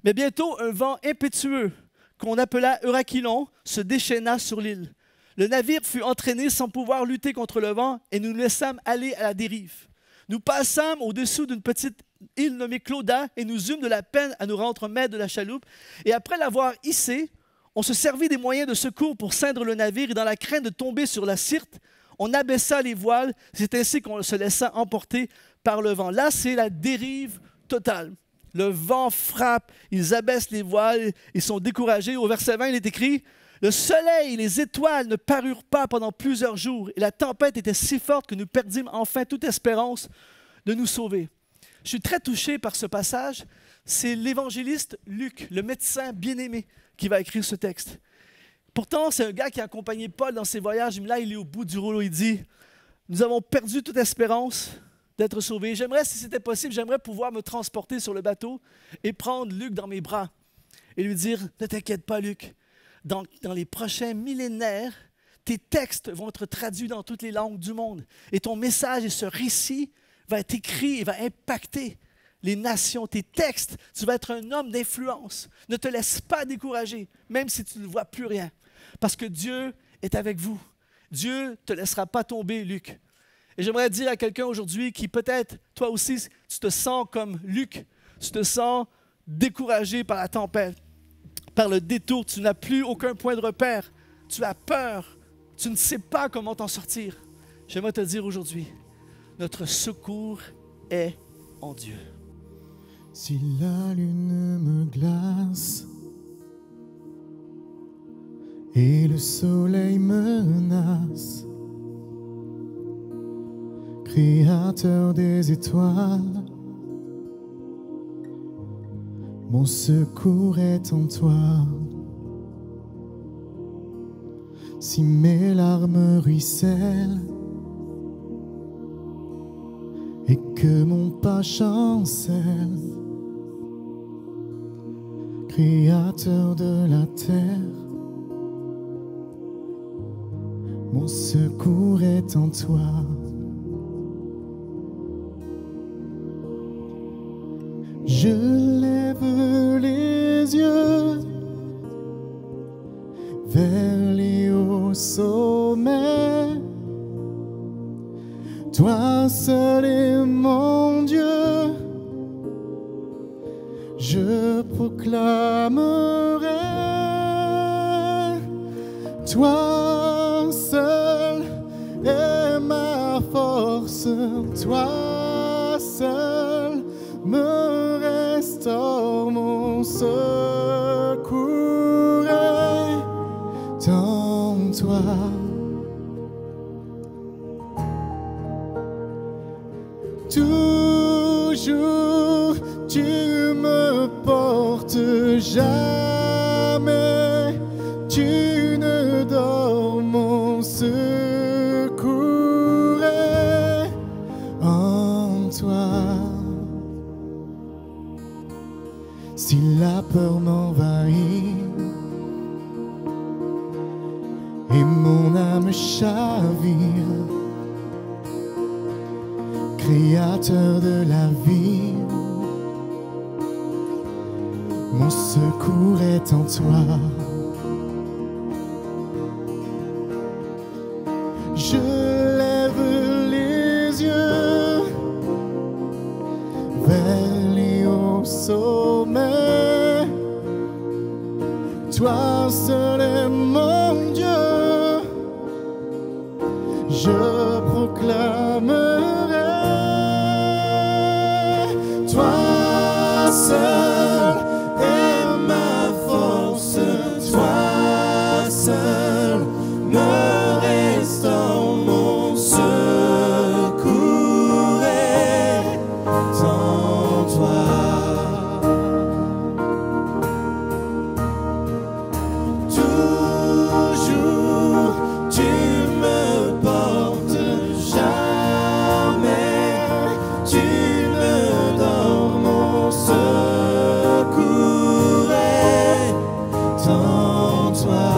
Mais bientôt, un vent impétueux, qu'on appela Eurachylon, se déchaîna sur l'île. Le navire fut entraîné sans pouvoir lutter contre le vent, et nous laissâmes aller à la dérive. Nous passâmes au-dessous d'une petite île nommée Clauda, et nous eûmes de la peine à nous rendre maîtres de la chaloupe. Et après l'avoir hissée, on se servit des moyens de secours pour ceindre le navire, et dans la crainte de tomber sur la Syrte, on abaissa les voiles. C'est ainsi qu'on se laissa emporter par le vent. Là, c'est la dérive totale. Le vent frappe, ils abaissent les voiles, ils sont découragés. Au verset 20, il est écrit « Le soleil et les étoiles ne parurent pas pendant plusieurs jours, et la tempête était si forte que nous perdîmes enfin toute espérance de nous sauver. » Je suis très touché par ce passage. C'est l'évangéliste Luc, le médecin bien-aimé, qui va écrire ce texte. Pourtant, c'est un gars qui a accompagné Paul dans ses voyages. Mais là, il est au bout du rouleau. Il dit « Nous avons perdu toute espérance d'être sauvés. J'aimerais, si c'était possible, j'aimerais pouvoir me transporter sur le bateau et prendre Luc dans mes bras et lui dire « Ne t'inquiète pas, Luc. Dans les prochains millénaires, tes textes vont être traduits dans toutes les langues du monde. Et ton message et ce récit va être écrit et va impacter les nations. Tes textes, tu vas être un homme d'influence. Ne te laisse pas décourager, même si tu ne vois plus rien. Parce que Dieu est avec vous. Dieu ne te laissera pas tomber, Luc. » Et j'aimerais dire à quelqu'un aujourd'hui qui peut-être, toi aussi, tu te sens comme Luc, tu te sens découragé par la tempête, par le détour, tu n'as plus aucun point de repère, tu as peur, tu ne sais pas comment t'en sortir. J'aimerais te dire aujourd'hui, notre secours est en Dieu. Si la lune me glace et le soleil menace, Créateur des étoiles, mon secours est en toi. Si mes larmes ruissellent et que mon pas chancelle, Créateur de la terre, mon secours est en toi. Je lève les yeux vers les hauts sommets. Toi seul est mon Dieu. Je proclamerai. Toi seul est ma force. Toi seul me restaure, mon secours est en toi. Toujours tu me portes, jamais tu ne dors, mon secours est en toi. Si la peur m'envahit et mon âme chavire, Créateur de la vie, mon secours est en toi. Je lève les yeux vers les hauts sommets. Toi seul est mon Dieu. Je proclamerai. Toi seul est ma force. Toi seul me restaure, mon secours est en toi. tu me donnes mon secours est en toi.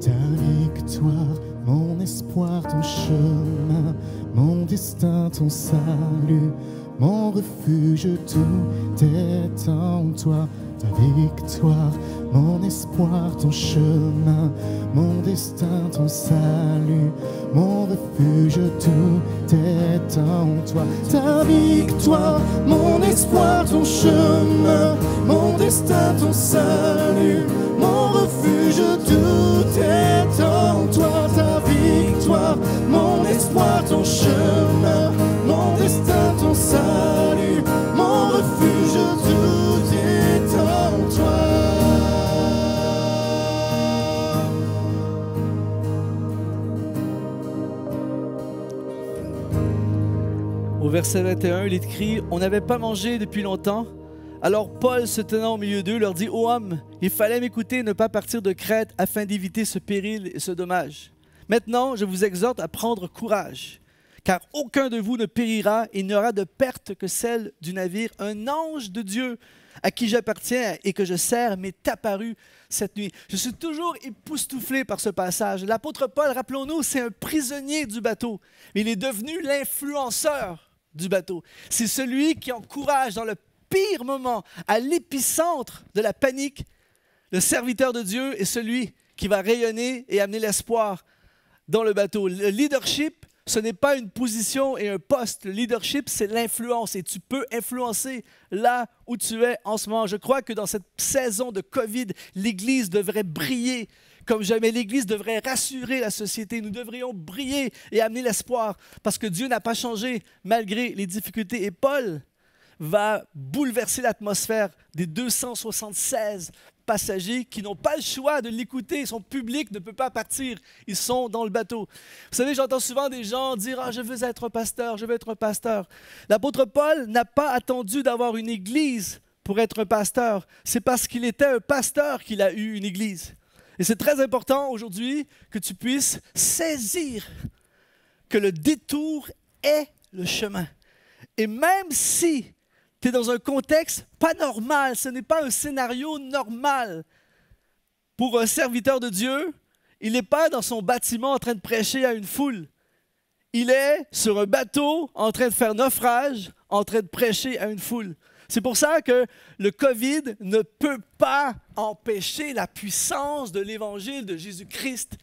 Ta victoire, mon espoir, ton chemin, mon destin, ton salut, mon refuge, tout est en toi. Ta victoire, mon espoir, ton chemin, mon destin, ton salut, mon refuge, tout est en toi. Ta victoire, mon espoir, ton chemin, mon destin, ton salut, mon refuge, tout est en toi. Ta victoire, mon espoir, ton chemin, mon destin, ton salut, mon refuge, tout est en toi. Au verset 21, il est écrit « On n'avait pas mangé depuis longtemps. Alors Paul, se tenant au milieu d'eux, leur dit « Ô hommes, il fallait m'écouter et ne pas partir de Crète afin d'éviter ce péril et ce dommage. Maintenant, je vous exhorte à prendre courage, car aucun de vous ne périra et il n'y aura de perte que celle du navire. Un ange de Dieu à qui j'appartiens et que je sers m'est apparu cette nuit. » Je suis toujours époustouflé par ce passage. L'apôtre Paul, rappelons-nous, c'est un prisonnier du bateau, mais il est devenu l'influenceur du bateau. C'est celui qui encourage dans le pire moment, à l'épicentre de la panique, le serviteur de Dieu est celui qui va rayonner et amener l'espoir dans le bateau. Le leadership, ce n'est pas une position et un poste. Le leadership, c'est l'influence et tu peux influencer là où tu es en ce moment. Je crois que dans cette saison de COVID, l'Église devrait briller comme jamais. L'Église devrait rassurer la société. Nous devrions briller et amener l'espoir parce que Dieu n'a pas changé malgré les difficultés. Et Paul va bouleverser l'atmosphère des 276 passagers qui n'ont pas le choix de l'écouter. Son public ne peut pas partir. Ils sont dans le bateau. Vous savez, j'entends souvent des gens dire « Ah, je veux être un pasteur, je veux être un pasteur. » L'apôtre Paul n'a pas attendu d'avoir une église pour être un pasteur. C'est parce qu'il était un pasteur qu'il a eu une église. Et c'est très important aujourd'hui que tu puisses saisir que le détour est le chemin. Et même si tu es dans un contexte pas normal, ce n'est pas un scénario normal. Pour un serviteur de Dieu, il n'est pas dans son bâtiment en train de prêcher à une foule. Il est sur un bateau en train de faire naufrage, en train de prêcher à une foule. C'est pour ça que le COVID ne peut pas empêcher la puissance de l'évangile de Jésus-Christ.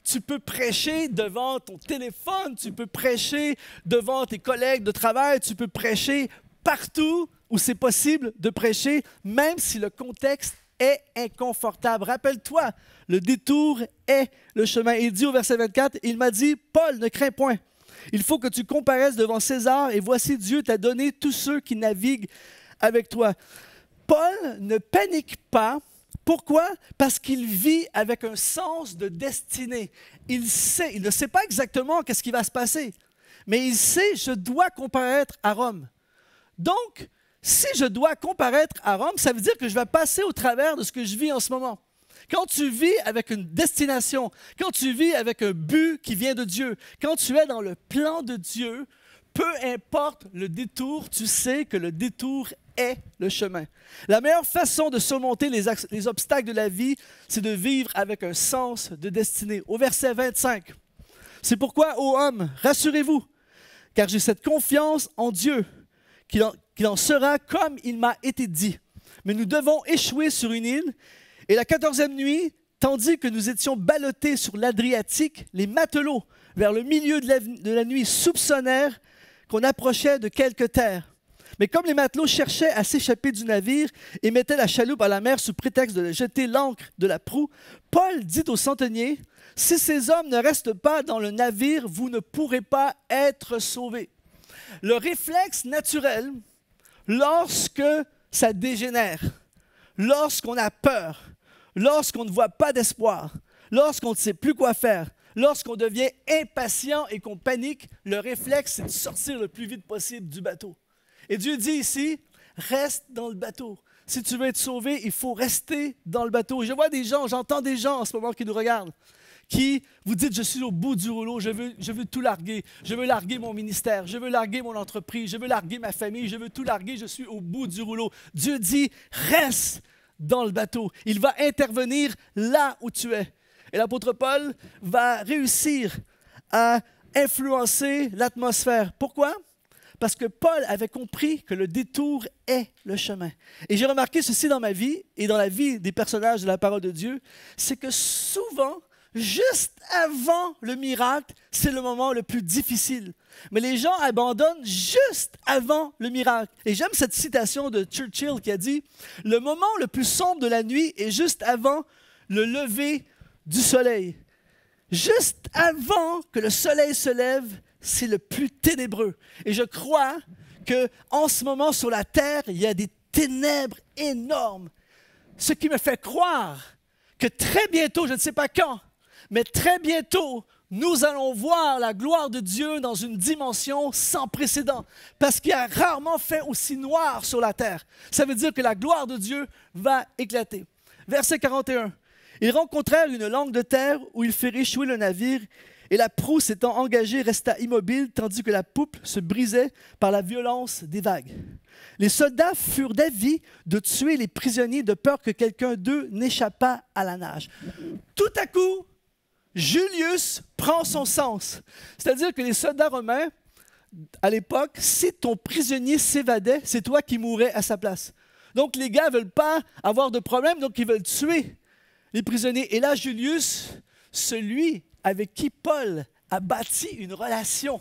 Tu peux prêcher devant ton téléphone, tu peux prêcher devant tes collègues de travail, tu peux prêcher partout où c'est possible de prêcher, même si le contexte est inconfortable. Rappelle-toi, le détour est le chemin. Il dit au verset 24, il m'a dit, Paul, ne crains point. Il faut que tu comparaisses devant César et voici Dieu t'a donné tous ceux qui naviguent avec toi. Paul ne panique pas. Pourquoi? Parce qu'il vit avec un sens de destinée. Il sait, il ne sait pas exactement qu'est-ce qui va se passer, mais il sait, je dois comparaître à Rome. Donc, si je dois comparaître à Rome, ça veut dire que je vais passer au travers de ce que je vis en ce moment. Quand tu vis avec une destination, quand tu vis avec un but qui vient de Dieu, quand tu es dans le plan de Dieu, peu importe le détour, tu sais que le détour est le chemin. La meilleure façon de surmonter les obstacles de la vie, c'est de vivre avec un sens de destinée. Au verset 25, c'est pourquoi, ô hommes, rassurez-vous, car j'ai cette confiance en Dieu, qu'il en sera comme il m'a été dit. Mais nous devons échouer sur une île, et la 14e nuit, tandis que nous étions ballottés sur l'Adriatique, les matelots, vers le milieu de la nuit, soupçonnèrent qu'on approchait de quelque terre. Mais comme les matelots cherchaient à s'échapper du navire et mettaient la chaloupe à la mer sous prétexte de jeter l'ancre de la proue, Paul dit aux centeniers, « Si ces hommes ne restent pas dans le navire, vous ne pourrez pas être sauvés. » Le réflexe naturel, lorsque ça dégénère, lorsqu'on a peur, lorsqu'on ne voit pas d'espoir, lorsqu'on ne sait plus quoi faire, lorsqu'on devient impatient et qu'on panique, le réflexe, c'est de sortir le plus vite possible du bateau. Et Dieu dit ici, reste dans le bateau. si tu veux être sauvé, il faut rester dans le bateau. Je vois des gens, j'entends des gens en ce moment qui nous regardent, qui vous dites, je suis au bout du rouleau, je veux tout larguer. Je veux larguer mon ministère, je veux larguer mon entreprise, je veux larguer ma famille, je veux tout larguer, je suis au bout du rouleau. Dieu dit, reste dans le bateau. Il va intervenir là où tu es. Et l'apôtre Paul va réussir à influencer l'atmosphère. Pourquoi? Parce que Paul avait compris que le détour est le chemin. Et j'ai remarqué ceci dans ma vie et dans la vie des personnages de la parole de Dieu, c'est que souvent, juste avant le miracle, c'est le moment le plus difficile. Mais les gens abandonnent juste avant le miracle. Et j'aime cette citation de Churchill qui a dit « Le moment le plus sombre de la nuit est juste avant le lever du soleil. » Juste avant que le soleil se lève, c'est le plus ténébreux. Et je crois qu'en ce moment, sur la terre, il y a des ténèbres énormes. Ce qui me fait croire que très bientôt, je ne sais pas quand, mais très bientôt, nous allons voir la gloire de Dieu dans une dimension sans précédent. Parce qu'il a rarement fait aussi noir sur la terre. Ça veut dire que la gloire de Dieu va éclater. Verset 41. Ils rencontrèrent une langue de terre où ils firent échouer le navire, et la proue s'étant engagée resta immobile, tandis que la poupe se brisait par la violence des vagues. Les soldats furent d'avis de tuer les prisonniers de peur que quelqu'un d'eux n'échappât à la nage. Tout à coup, Julius prend son sens. C'est-à-dire que les soldats romains, à l'époque, si ton prisonnier s'évadait, c'est toi qui mourrais à sa place. Donc les gars ne veulent pas avoir de problème, donc ils veulent tuer les prisonniers. Et là, Julius, celui avec qui Paul a bâti une relation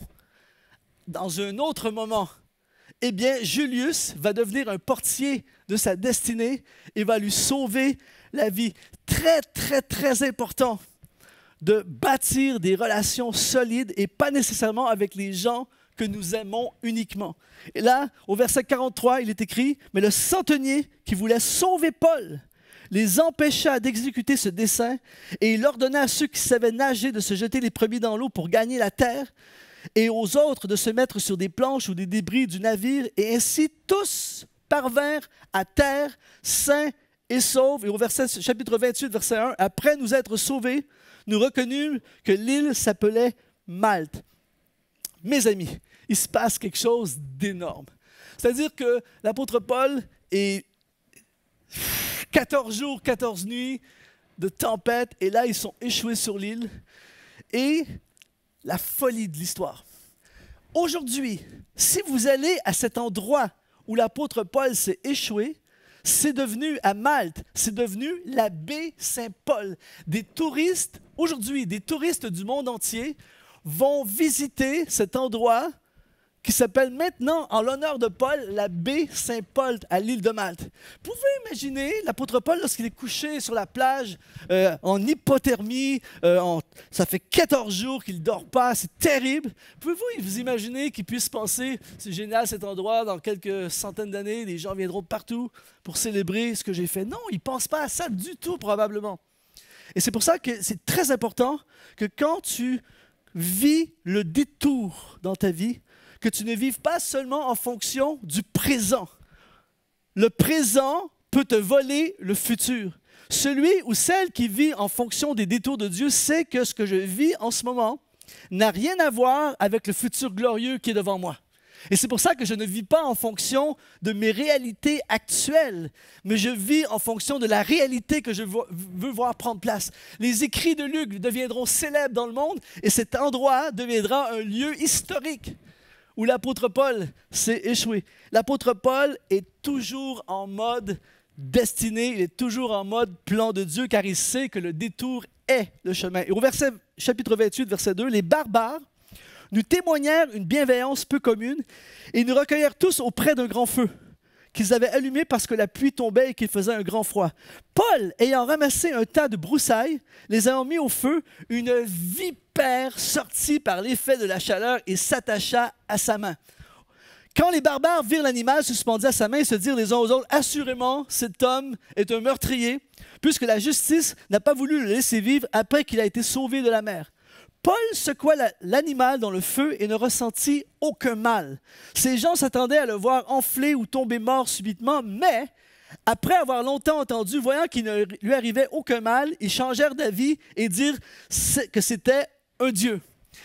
dans un autre moment, eh bien, Julius va devenir un portier de sa destinée et va lui sauver la vie. Très, très, très important de bâtir des relations solides et pas nécessairement avec les gens que nous aimons uniquement. Et là, au verset 43, il est écrit « Mais le centenier qui voulait sauver Paul les empêcha d'exécuter ce dessein, et il ordonna à ceux qui savaient nager de se jeter les premiers dans l'eau pour gagner la terre, et aux autres de se mettre sur des planches ou des débris du navire, et ainsi tous parvinrent à terre, sains et saufs. » Et au chapitre 28, verset 1, « Après nous être sauvés, nous reconnûmes que l'île s'appelait Malte. » Mes amis, il se passe quelque chose d'énorme. C'est-à-dire que l'apôtre Paul est 14 jours, 14 nuits de tempête, et là, ils sont échoués sur l'île. Et la folie de l'histoire. Aujourd'hui, si vous allez à cet endroit où l'apôtre Paul s'est échoué, c'est devenu, à Malte, c'est devenu la baie Saint-Paul. Des touristes, aujourd'hui, des touristes du monde entier vont visiter cet endroit qui s'appelle maintenant, en l'honneur de Paul, la baie Saint-Paul à l'île de Malte. Vous pouvez imaginer l'apôtre Paul lorsqu'il est couché sur la plage en hypothermie, ça fait 14 jours qu'il ne dort pas, c'est terrible. Pouvez-vous vous imaginer qu'il puisse penser, c'est génial cet endroit, dans quelques centaines d'années, les gens viendront de partout pour célébrer ce que j'ai fait. Non, il ne pense pas à ça du tout probablement. Et c'est pour ça que c'est très important que quand tu vis le détour dans ta vie, que tu ne vives pas seulement en fonction du présent. Le présent peut te voler le futur. Celui ou celle qui vit en fonction des détours de Dieu sait que ce que je vis en ce moment n'a rien à voir avec le futur glorieux qui est devant moi. Et c'est pour ça que je ne vis pas en fonction de mes réalités actuelles, mais je vis en fonction de la réalité que je veux voir prendre place. Les écrits de Luc deviendront célèbres dans le monde et cet endroit deviendra un lieu historique où l'apôtre Paul s'est échoué. L'apôtre Paul est toujours en mode destinée, il est toujours en mode plan de Dieu, car il sait que le détour est le chemin. Et au chapitre 28, verset 2, « Les barbares nous témoignèrent une bienveillance peu commune, et ils nous recueillèrent tous auprès d'un grand feu, qu'ils avaient allumé parce que la pluie tombait et qu'il faisait un grand froid. Paul, ayant ramassé un tas de broussailles, les ayant mis au feu, une vipère sortit par l'effet de la chaleur et s'attacha à sa main. Quand les barbares virent l'animal suspendu à sa main, ils se dirent les uns aux autres, « Assurément, cet homme est un meurtrier, puisque la justice n'a pas voulu le laisser vivre après qu'il a été sauvé de la mer. » Paul secoua l'animal dans le feu et ne ressentit aucun mal. Ces gens s'attendaient à le voir enfler ou tomber mort subitement, mais Après avoir longtemps entendu, voyant qu'il ne lui arrivait aucun mal, ils changèrent d'avis et dirent que c'était un Dieu.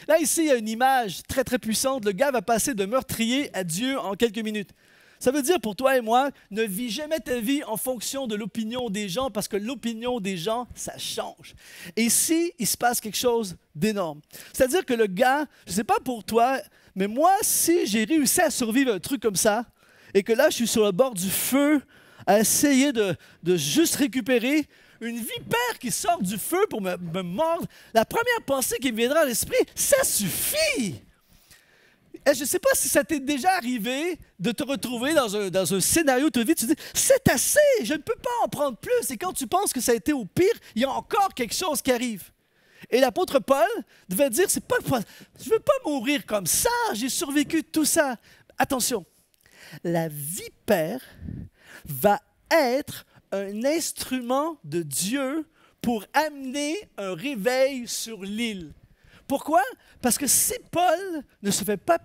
Là, ici, il y a une image très, très puissante. Le gars va passer de meurtrier à Dieu en quelques minutes. Ça veut dire pour toi et moi, ne vis jamais ta vie en fonction de l'opinion des gens, parce que l'opinion des gens, ça change. Et ici, il se passe quelque chose d'énorme. C'est-à-dire que le gars, je ne sais pas pour toi, mais moi, si j'ai réussi à survivre un truc comme ça, et que là, je suis sur le bord du feu, à essayer de juste récupérer, une vipère qui sort du feu pour me mordre, la première pensée qui me viendra à l'esprit, ça suffit! Et je ne sais pas si ça t'est déjà arrivé de te retrouver dans un scénario de ta vie, tu te dis, c'est assez, je ne peux pas en prendre plus. Et quand tu penses que ça a été au pire, il y a encore quelque chose qui arrive. Et l'apôtre Paul devait dire, je ne veux pas mourir comme ça, j'ai survécu tout ça. Attention, la vipère va être un instrument de Dieu pour amener un réveil sur l'île. Pourquoi? Parce que si Paul ne se fait pas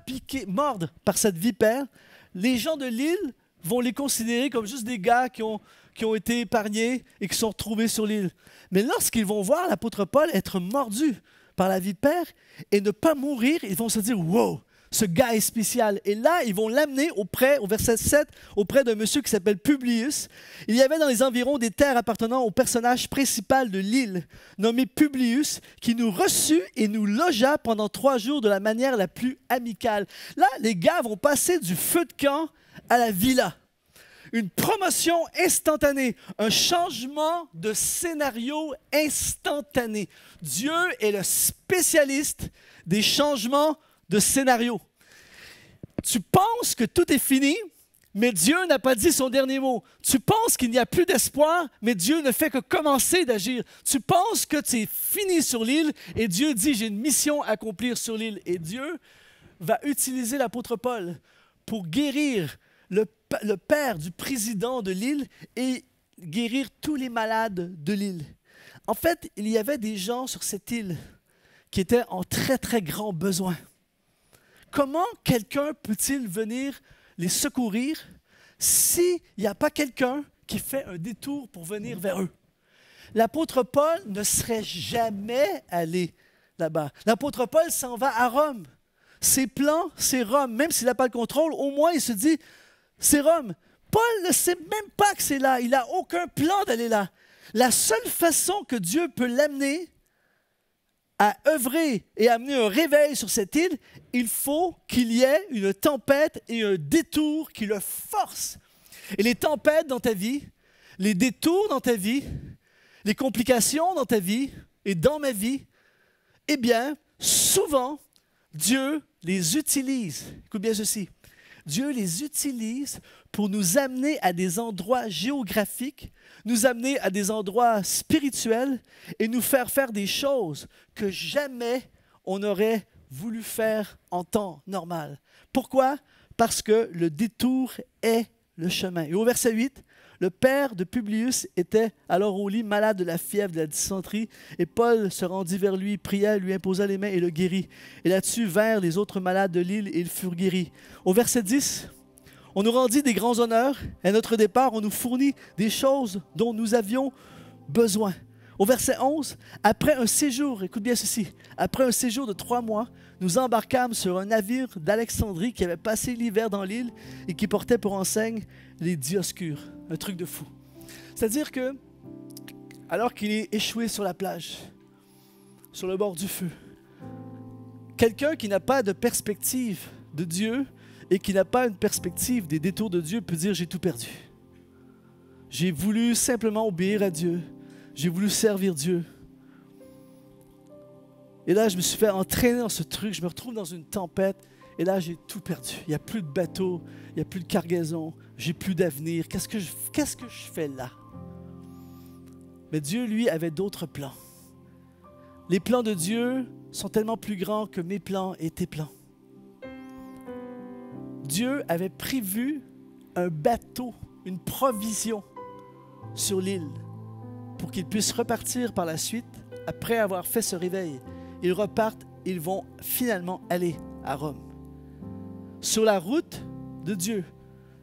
mordre par cette vipère, les gens de l'île vont les considérer comme juste des gars qui ont été épargnés et qui sont retrouvés sur l'île. Mais lorsqu'ils vont voir l'apôtre Paul être mordu par la vipère et ne pas mourir, ils vont se dire « Wow, ce gars est spécial ». Et là, ils vont l'amener au verset 7, auprès d'un monsieur qui s'appelle Publius. Il y avait dans les environs des terres appartenant au personnage principal de l'île, nommé Publius, qui nous reçut et nous logea pendant 3 jours de la manière la plus amicale. Là, les gars vont passer du feu de camp à la villa. Une promotion instantanée, un changement de scénario instantané. Dieu est le spécialiste des changements de scénario. Tu penses que tout est fini, mais Dieu n'a pas dit son dernier mot. Tu penses qu'il n'y a plus d'espoir, mais Dieu ne fait que commencer d'agir. Tu penses que c'est fini sur l'île, et Dieu dit, j'ai une mission à accomplir sur l'île. Et Dieu va utiliser l'apôtre Paul pour guérir le père du président de l'île et guérir tous les malades de l'île. En fait, il y avait des gens sur cette île qui étaient en très, très grand besoin. Comment quelqu'un peut-il venir les secourir s'il n'y a pas quelqu'un qui fait un détour pour venir vers eux? L'apôtre Paul ne serait jamais allé là-bas. L'apôtre Paul s'en va à Rome. Ses plans, c'est Rome. Même s'il n'a pas le contrôle, au moins il se dit, c'est Rome. Paul ne sait même pas que c'est là. Il n'a aucun plan d'aller là. La seule façon que Dieu peut l'amener à œuvrer et amener un réveil sur cette île, il faut qu'il y ait une tempête et un détour qui le forcent. Et les tempêtes dans ta vie, les détours dans ta vie, les complications dans ta vie et dans ma vie, eh bien, souvent, Dieu les utilise. Écoute bien ceci. Dieu les utilise pour nous amener à des endroits géographiques, nous amener à des endroits spirituels et nous faire faire des choses que jamais on n'aurait voulu faire en temps normal. Pourquoi? Parce que le détour est le chemin. Et au verset 8, le père de Publius était alors au lit, malade de la fièvre, de la dysenterie, et Paul se rendit vers lui, pria, lui imposa les mains et le guérit. Et là-dessus vinrent les autres malades de l'île et ils furent guéris. Au verset 10, on nous rendit des grands honneurs. À notre départ, on nous fournit des choses dont nous avions besoin. Au verset 11, après un séjour, écoute bien ceci, après un séjour de 3 mois, nous embarquâmes sur un navire d'Alexandrie qui avait passé l'hiver dans l'île et qui portait pour enseigne les Dioscures. Un truc de fou. C'est-à-dire que, alors qu'il est échoué sur la plage, sur le bord du feu, quelqu'un qui n'a pas de perspective de Dieu et qui n'a pas une perspective des détours de Dieu peut dire « j'ai tout perdu ». J'ai voulu simplement obéir à Dieu. J'ai voulu servir Dieu. Et là, je me suis fait entraîner dans ce truc. Je me retrouve dans une tempête. Et là, j'ai tout perdu. Il n'y a plus de bateau. Il n'y a plus de cargaison. J'ai plus d'avenir. Qu'est-ce que je fais là? Mais Dieu, lui, avait d'autres plans. Les plans de Dieu sont tellement plus grands que mes plans et tes plans. Dieu avait prévu un bateau, une provision sur l'île pour qu'ils puissent repartir par la suite après avoir fait ce réveil. Ils repartent, ils vont finalement aller à Rome. Sur la route de Dieu,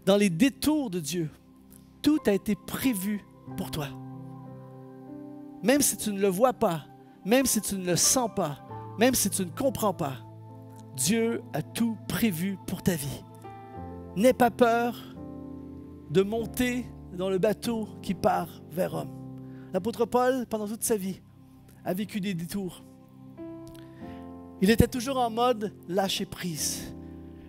dans les détours de Dieu, Tout a été prévu pour toi. Même si tu ne le vois pas, même si tu ne le sens pas, même si tu ne comprends pas, Dieu a tout prévu pour ta vie. N'aie pas peur de monter dans le bateau qui part vers Rome. L'apôtre Paul, pendant toute sa vie, a vécu des détours. Il était toujours en mode lâcher prise.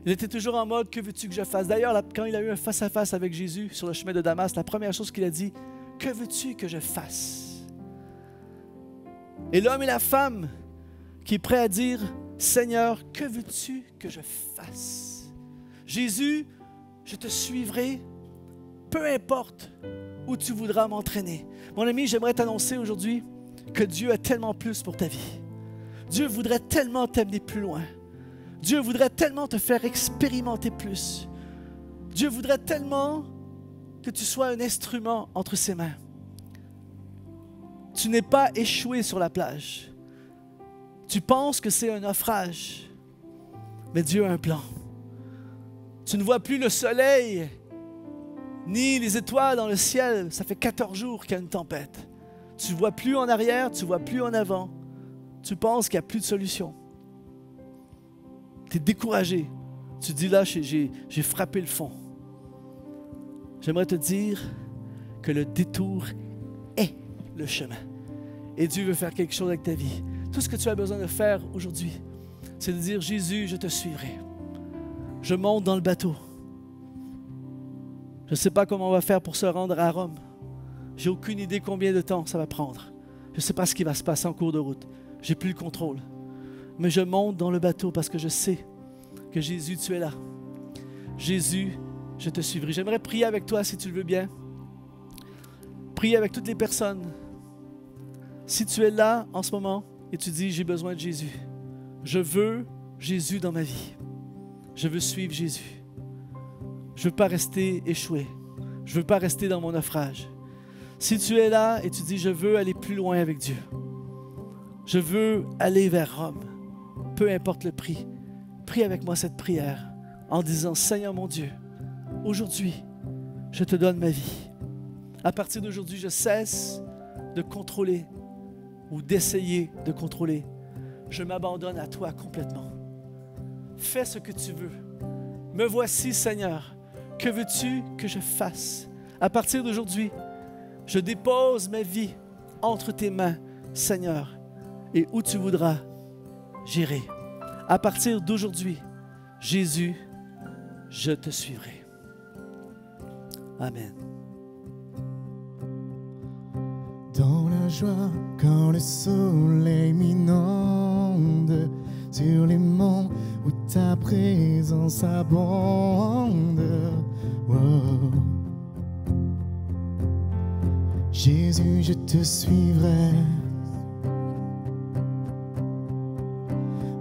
Il était toujours en mode que veux-tu que je fasse? D'ailleurs, quand il a eu un face-à-face avec Jésus sur le chemin de Damas, la première chose qu'il a dit, que veux-tu que je fasse? Et l'homme et la femme qui est prêt à dire, Seigneur, que veux-tu que je fasse? Jésus, je te suivrai, peu importe où tu voudras m'entraîner. Mon ami, j'aimerais t'annoncer aujourd'hui que Dieu a tellement plus pour ta vie. Dieu voudrait tellement t'amener plus loin. Dieu voudrait tellement te faire expérimenter plus. Dieu voudrait tellement que tu sois un instrument entre ses mains. Tu n'es pas échoué sur la plage. Tu penses que c'est un naufrage, mais Dieu a un plan. Tu ne vois plus le soleil, ni les étoiles dans le ciel. Ça fait 14 jours qu'il y a une tempête. Tu ne vois plus en arrière, tu ne vois plus en avant. Tu penses qu'il n'y a plus de solution. Tu es découragé. Tu te dis là, j'ai frappé le fond. J'aimerais te dire que le détour est le chemin. Et Dieu veut faire quelque chose avec ta vie. Tout ce que tu as besoin de faire aujourd'hui, c'est de dire, Jésus, je te suivrai. Je monte dans le bateau. Je ne sais pas comment on va faire pour se rendre à Rome. J'ai aucune idée combien de temps ça va prendre. Je ne sais pas ce qui va se passer en cours de route. J'ai plus le contrôle. Mais je monte dans le bateau parce que je sais que Jésus, tu es là. Jésus, je te suivrai. J'aimerais prier avec toi si tu le veux bien. Prier avec toutes les personnes. Si tu es là en ce moment et tu dis, j'ai besoin de Jésus. Je veux Jésus dans ma vie. Je veux suivre Jésus. Je ne veux pas rester échoué. Je ne veux pas rester dans mon naufrage. Si tu es là et tu dis, je veux aller plus loin avec Dieu. Je veux aller vers Rome. Peu importe le prix. Prie avec moi cette prière en disant, Seigneur mon Dieu, aujourd'hui, je te donne ma vie. À partir d'aujourd'hui, je cesse de contrôler ou d'essayer de contrôler. Je m'abandonne à toi complètement. Fais ce que tu veux. Me voici, Seigneur. Que veux-tu que je fasse? À partir d'aujourd'hui, je dépose ma vie entre tes mains, Seigneur, et où tu voudras, j'irai. À partir d'aujourd'hui, Jésus, je te suivrai. Amen. Dans la joie, quand le soleil m'inonde, sur les monts où ta présence abonde. Wow. Jésus, je te suivrai.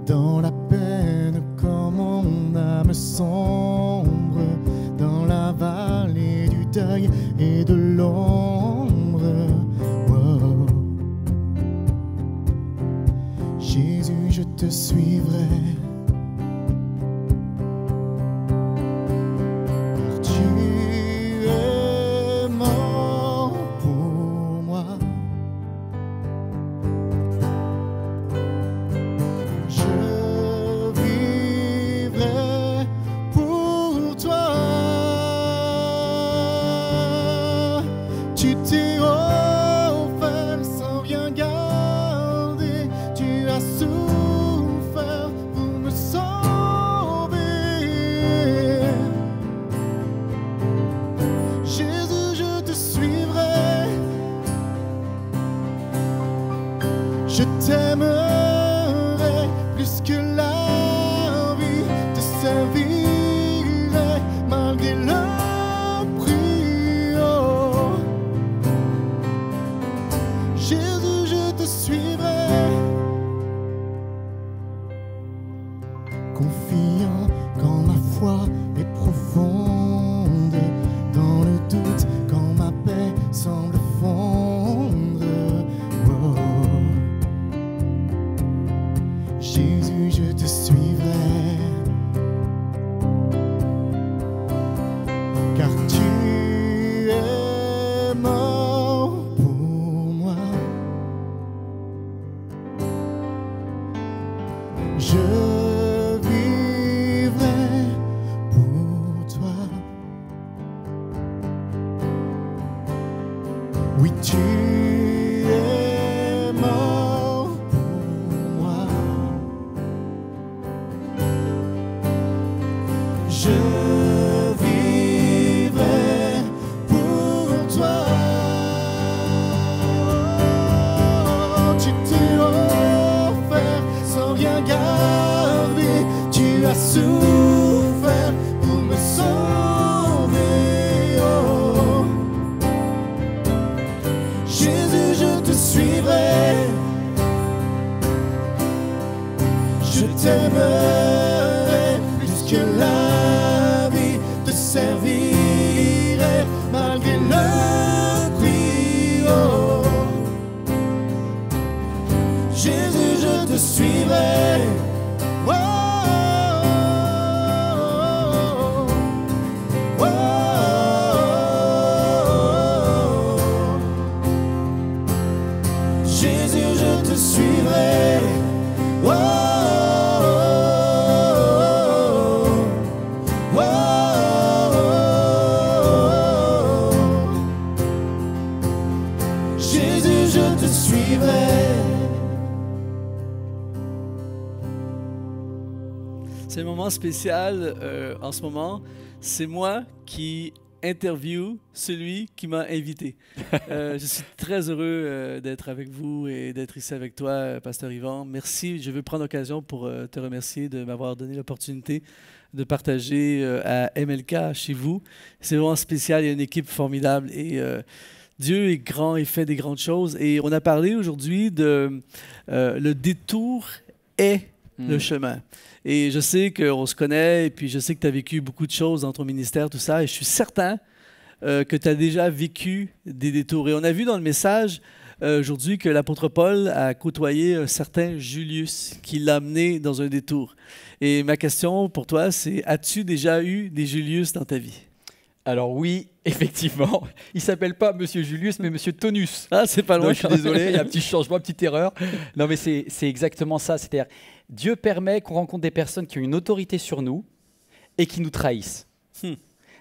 Dans la peine, quand mon âme sombre, dans la vallée du deuil et de l'ombre. Wow. Jésus, je te suivrai. Tu es mort pour moi. Je vivrai pour toi. Tu t'es offert sans rien garder. Tu as souffert pour me sauver. Jésus, je te suivrai. Je t'aimerai plus que la vie. Te servirai malgré le prix. Oh. Jésus, je te suivrai. Confiant quand ma foi est profonde, dans le doute quand ma paix semble fondre. Oh. Jésus, je te suivrai, car tu es Je vivrai pour toi. Oui, tu es mort pour moi. Je vivrai pour toi. Tu t'es offert sans rien garder. Tu as souffert pour me sauver. Oh. Jésus, je te suivrai. Je t'aimerai jusque la vie, te servirai malgré le prix. Oh. Jésus, je te suivrai. Oh, oh, oh, oh. Jésus, je te suivrai. Oh, oh, oh. Jésus, je te suivrai. C'est un moment spécial en ce moment. C'est moi qui interview celui qui m'a invité. Je suis très heureux d'être avec vous et d'être ici avec toi, Pasteur Yvan. Merci. Je veux prendre l'occasion pour te remercier de m'avoir donné l'opportunité de partager à MLK chez vous. C'est vraiment spécial. Il y a une équipe formidable et Dieu est grand et fait des grandes choses. Et on a parlé aujourd'hui de le détour est le chemin. Et je sais qu'on se connaît, et puis je sais que tu as vécu beaucoup de choses dans ton ministère, tout ça, et je suis certain que tu as déjà vécu des détours. Et on a vu dans le message aujourd'hui que l'apôtre Paul a côtoyé un certain Julius qui l'a amené dans un détour. Et ma question pour toi, c'est as-tu déjà eu des Julius dans ta vie? Alors oui, effectivement, il s'appelle pas Monsieur Julius, mais Monsieur Tonus. Ah, c'est pas loin, Donc, je suis désolé. Il y a un petit changement, une petite erreur. Non, mais c'est exactement ça. C'est-à-dire, Dieu permet qu'on rencontre des personnes qui ont une autorité sur nous et qui nous trahissent.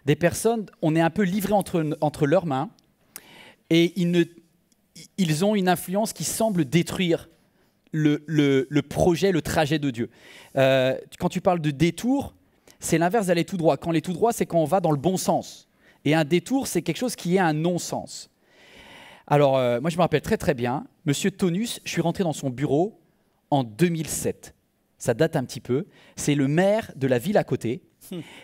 Des personnes, on est un peu livrés entre leurs mains et ils ont une influence qui semble détruire le projet, le trajet de Dieu. Quand tu parles de détour, c'est l'inverse d'aller tout droit. Quand on est tout droit, c'est quand on va dans le bon sens. Et un détour, c'est quelque chose qui est un non-sens. Alors, moi, je me rappelle très, très bien. Monsieur Tonus, je suis rentré dans son bureau en 2007. Ça date un petit peu. C'est le maire de la ville à côté.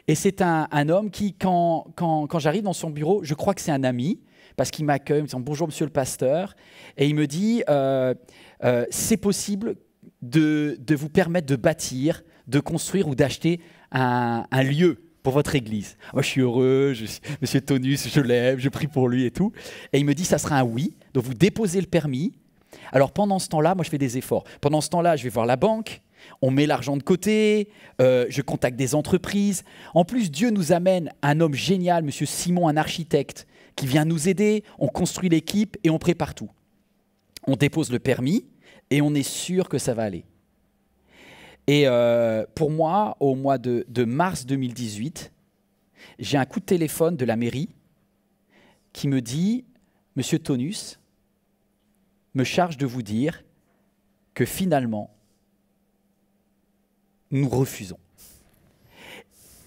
Et c'est un homme qui, quand j'arrive dans son bureau, je crois que c'est un ami, parce qu'il m'accueille, il me dit « Bonjour, monsieur le pasteur ». Et il me dit « C'est possible de vous permettre de bâtir, de construire ou d'acheter un lieu pour votre église. » Moi, je suis heureux, monsieur Tonus, je l'aime, je prie pour lui et tout. Et il me dit « Ça sera un oui, donc vous déposez le permis. » Alors, pendant ce temps-là, moi, je fais des efforts. Pendant ce temps-là, je vais voir la banque, on met l'argent de côté, je contacte des entreprises. En plus, Dieu nous amène un homme génial, monsieur Simon, un architecte, qui vient nous aider. On construit l'équipe et on prépare tout. On dépose le permis et on est sûr que ça va aller. Et pour moi, au mois de mars 2018, j'ai un coup de téléphone de la mairie qui me dit « Monsieur Tonus, me charge de vous dire que finalement, nous refusons. »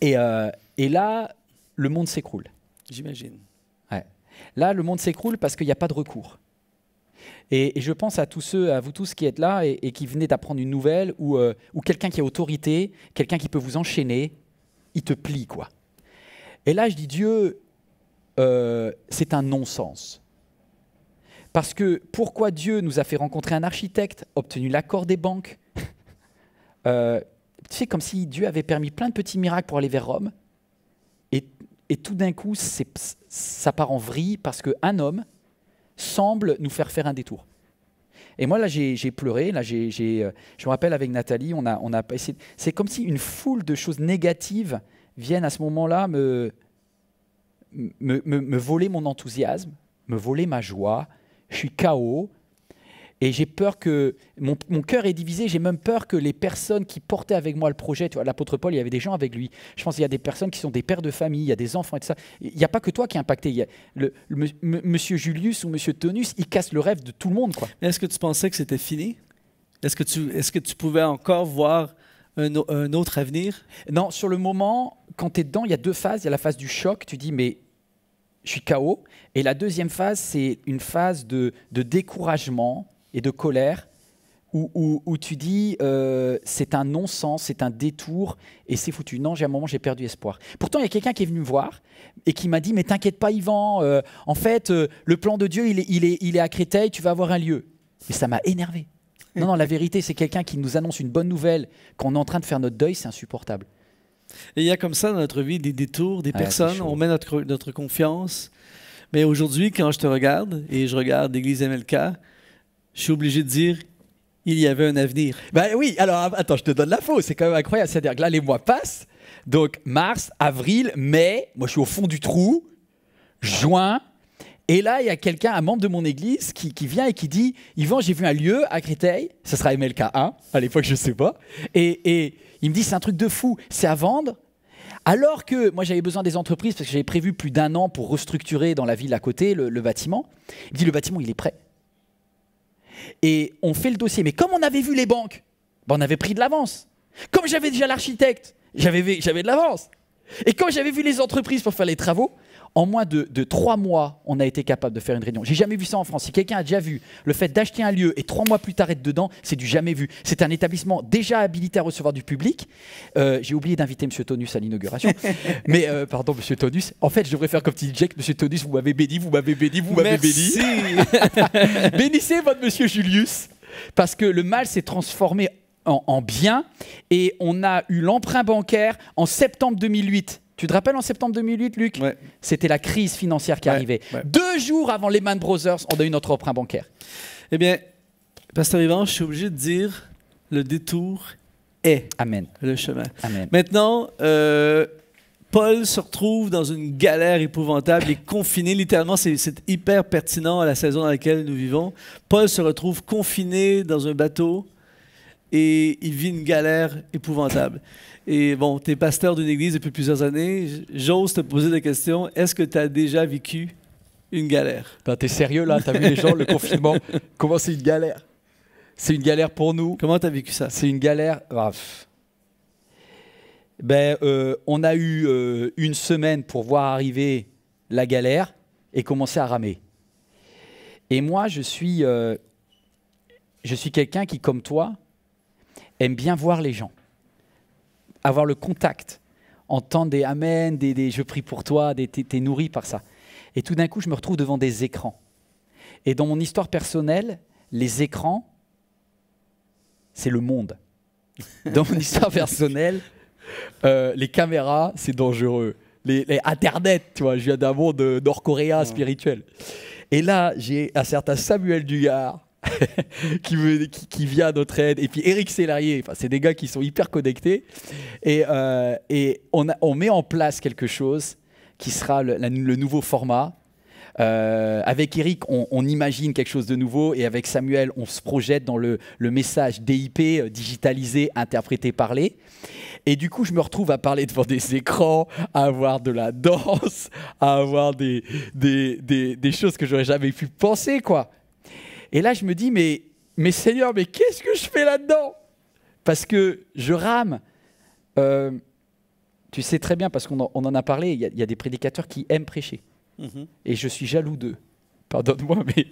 Et là, le monde s'écroule. J'imagine. Ouais. Là, le monde s'écroule parce qu'il n'y a pas de recours. Et je pense à vous tous qui êtes là et qui venez d'apprendre une nouvelle ou quelqu'un qui a autorité, quelqu'un qui peut vous enchaîner, il te plie, quoi. Et là, je dis, Dieu, c'est un non-sens. Parce que pourquoi Dieu nous a fait rencontrer un architecte, obtenu l'accord des banques, tu sais, comme si Dieu avait permis plein de petits miracles pour aller vers Rome, et tout d'un coup, ça part en vrille parce qu'un homme semble nous faire un détour. Et moi, là, j'ai pleuré. Là, je me rappelle avec Nathalie, on a essayé. C'est comme si une foule de choses négatives viennent à ce moment-là me voler mon enthousiasme, me voler ma joie. Je suis KO. Et j'ai peur que mon cœur est divisé. J'ai même peur que les personnes qui portaient avec moi le projet, tu vois, l'apôtre Paul, il y avait des gens avec lui. Je pense qu'il y a des personnes qui sont des pères de famille, il y a des enfants et tout ça. Il n'y a pas que toi qui est impacté. Il y a Monsieur Julius ou Monsieur Tonus, il casse le rêve de tout le monde, quoi. Est-ce que tu pensais que c'était fini? Est-ce que tu pouvais encore voir un autre avenir? Non, sur le moment, quand tu es dedans, il y a deux phases. Il y a la phase du choc, tu dis mais je suis KO. Et la deuxième phase, c'est une phase de découragement et de colère où tu dis c'est un non-sens, c'est un détour et c'est foutu. Non, à un moment, j'ai perdu espoir. Pourtant, il y a quelqu'un qui est venu me voir et qui m'a dit mais t'inquiète pas Yvan, en fait, le plan de Dieu, il est à Créteil, tu vas avoir un lieu. Mais ça m'a énervé. Non, la vérité, c'est quelqu'un qui nous annonce une bonne nouvelle quand on est en train de faire notre deuil, c'est insupportable. Et il y a comme ça dans notre vie des détours, des personnes, on met notre confiance. Mais aujourd'hui, quand je te regarde et je regarde l'Église MLK, je suis obligé de dire, il y avait un avenir. Ben oui, alors attends, je te donne l'info, c'est quand même incroyable. C'est-à-dire que là, les mois passent, donc mars, avril, mai, moi je suis au fond du trou, juin, et là, il y a quelqu'un, un membre de mon église, qui vient et qui dit, Yvan, j'ai vu un lieu à Créteil, ça sera MLK 1, à l'époque je ne sais pas, et il me dit, c'est un truc de fou, c'est à vendre. Alors que moi j'avais besoin des entreprises parce que j'avais prévu plus d'1 an pour restructurer dans la ville à côté le bâtiment. Il me dit le bâtiment il est prêt. Et on fait le dossier. Mais comme on avait vu les banques, ben on avait pris de l'avance. Comme j'avais déjà l'architecte, j'avais de l'avance. Et quand j'avais vu les entreprises pour faire les travaux, en moins de 3 mois, on a été capable de faire une réunion. J'ai jamais vu ça en France. Si quelqu'un a déjà vu le fait d'acheter un lieu et 3 mois plus tard être dedans, c'est du jamais vu. C'est un établissement déjà habilité à recevoir du public. J'ai oublié d'inviter M. Tonus à l'inauguration. Mais pardon, M. Tonus. En fait, je devrais faire comme petit Jack. M. Tonus, vous m'avez béni, vous m'avez béni, vous m'avez béni. Bénissez votre M. Julius. Parce que le mal s'est transformé en bien. Et on a eu l'emprunt bancaire en septembre 2008. Tu te rappelles en septembre 2008, Luc? Ouais. C'était la crise financière qui arrivait. Ouais. 2 jours avant Lehman Brothers, on a eu notre emprunt bancaire. Eh bien, Pasteur Yvan, je suis obligé de dire, le détour est Amen. Le chemin. Amen. Maintenant, Paul se retrouve dans une galère épouvantable, il est confiné, littéralement, c'est hyper pertinent à la saison dans laquelle nous vivons. Paul se retrouve confiné dans un bateau et il vit une galère épouvantable. Et bon, tu es pasteur d'une église depuis plusieurs années. J'ose te poser des questions. Est-ce que tu as déjà vécu une galère? T'es sérieux là? T'as vu les gens, le confinement? Comment c'est une galère? C'est une galère pour nous. Comment tu as vécu ça? C'est une galère. On a eu 1 semaine pour voir arriver la galère et commencer à ramer. Et moi, je suis quelqu'un qui, comme toi, aime bien voir les gens. Avoir le contact, entendre des amen, des je prie pour toi, t'es nourri par ça. Et tout d'un coup, je me retrouve devant des écrans. Et dans mon histoire personnelle, les écrans, c'est le monde. Dans mon histoire personnelle, les caméras, c'est dangereux. Les Internet, tu vois, je viens d'un monde nord-coréen spirituel. Et là, j'ai un certain Samuel Dugard qui vient à notre aide, et puis Éric Sellarié, enfin, c'est des gars qui sont hyper connectés, et on met en place quelque chose qui sera le nouveau format. Avec Éric, on imagine quelque chose de nouveau, et avec Samuel, on se projette dans le message DIP, digitalisé, interprété, parlé. Et du coup, je me retrouve à parler devant des écrans, à avoir de la danse, à avoir des choses que j'aurais jamais pu penser, quoi. Et là, je me dis, mais Seigneur, mais qu'est-ce que je fais là-dedans? Parce que je rame. Tu sais très bien, parce qu'on en a parlé, il y a des prédicateurs qui aiment prêcher. Et je suis jaloux d'eux. Pardonne-moi, mais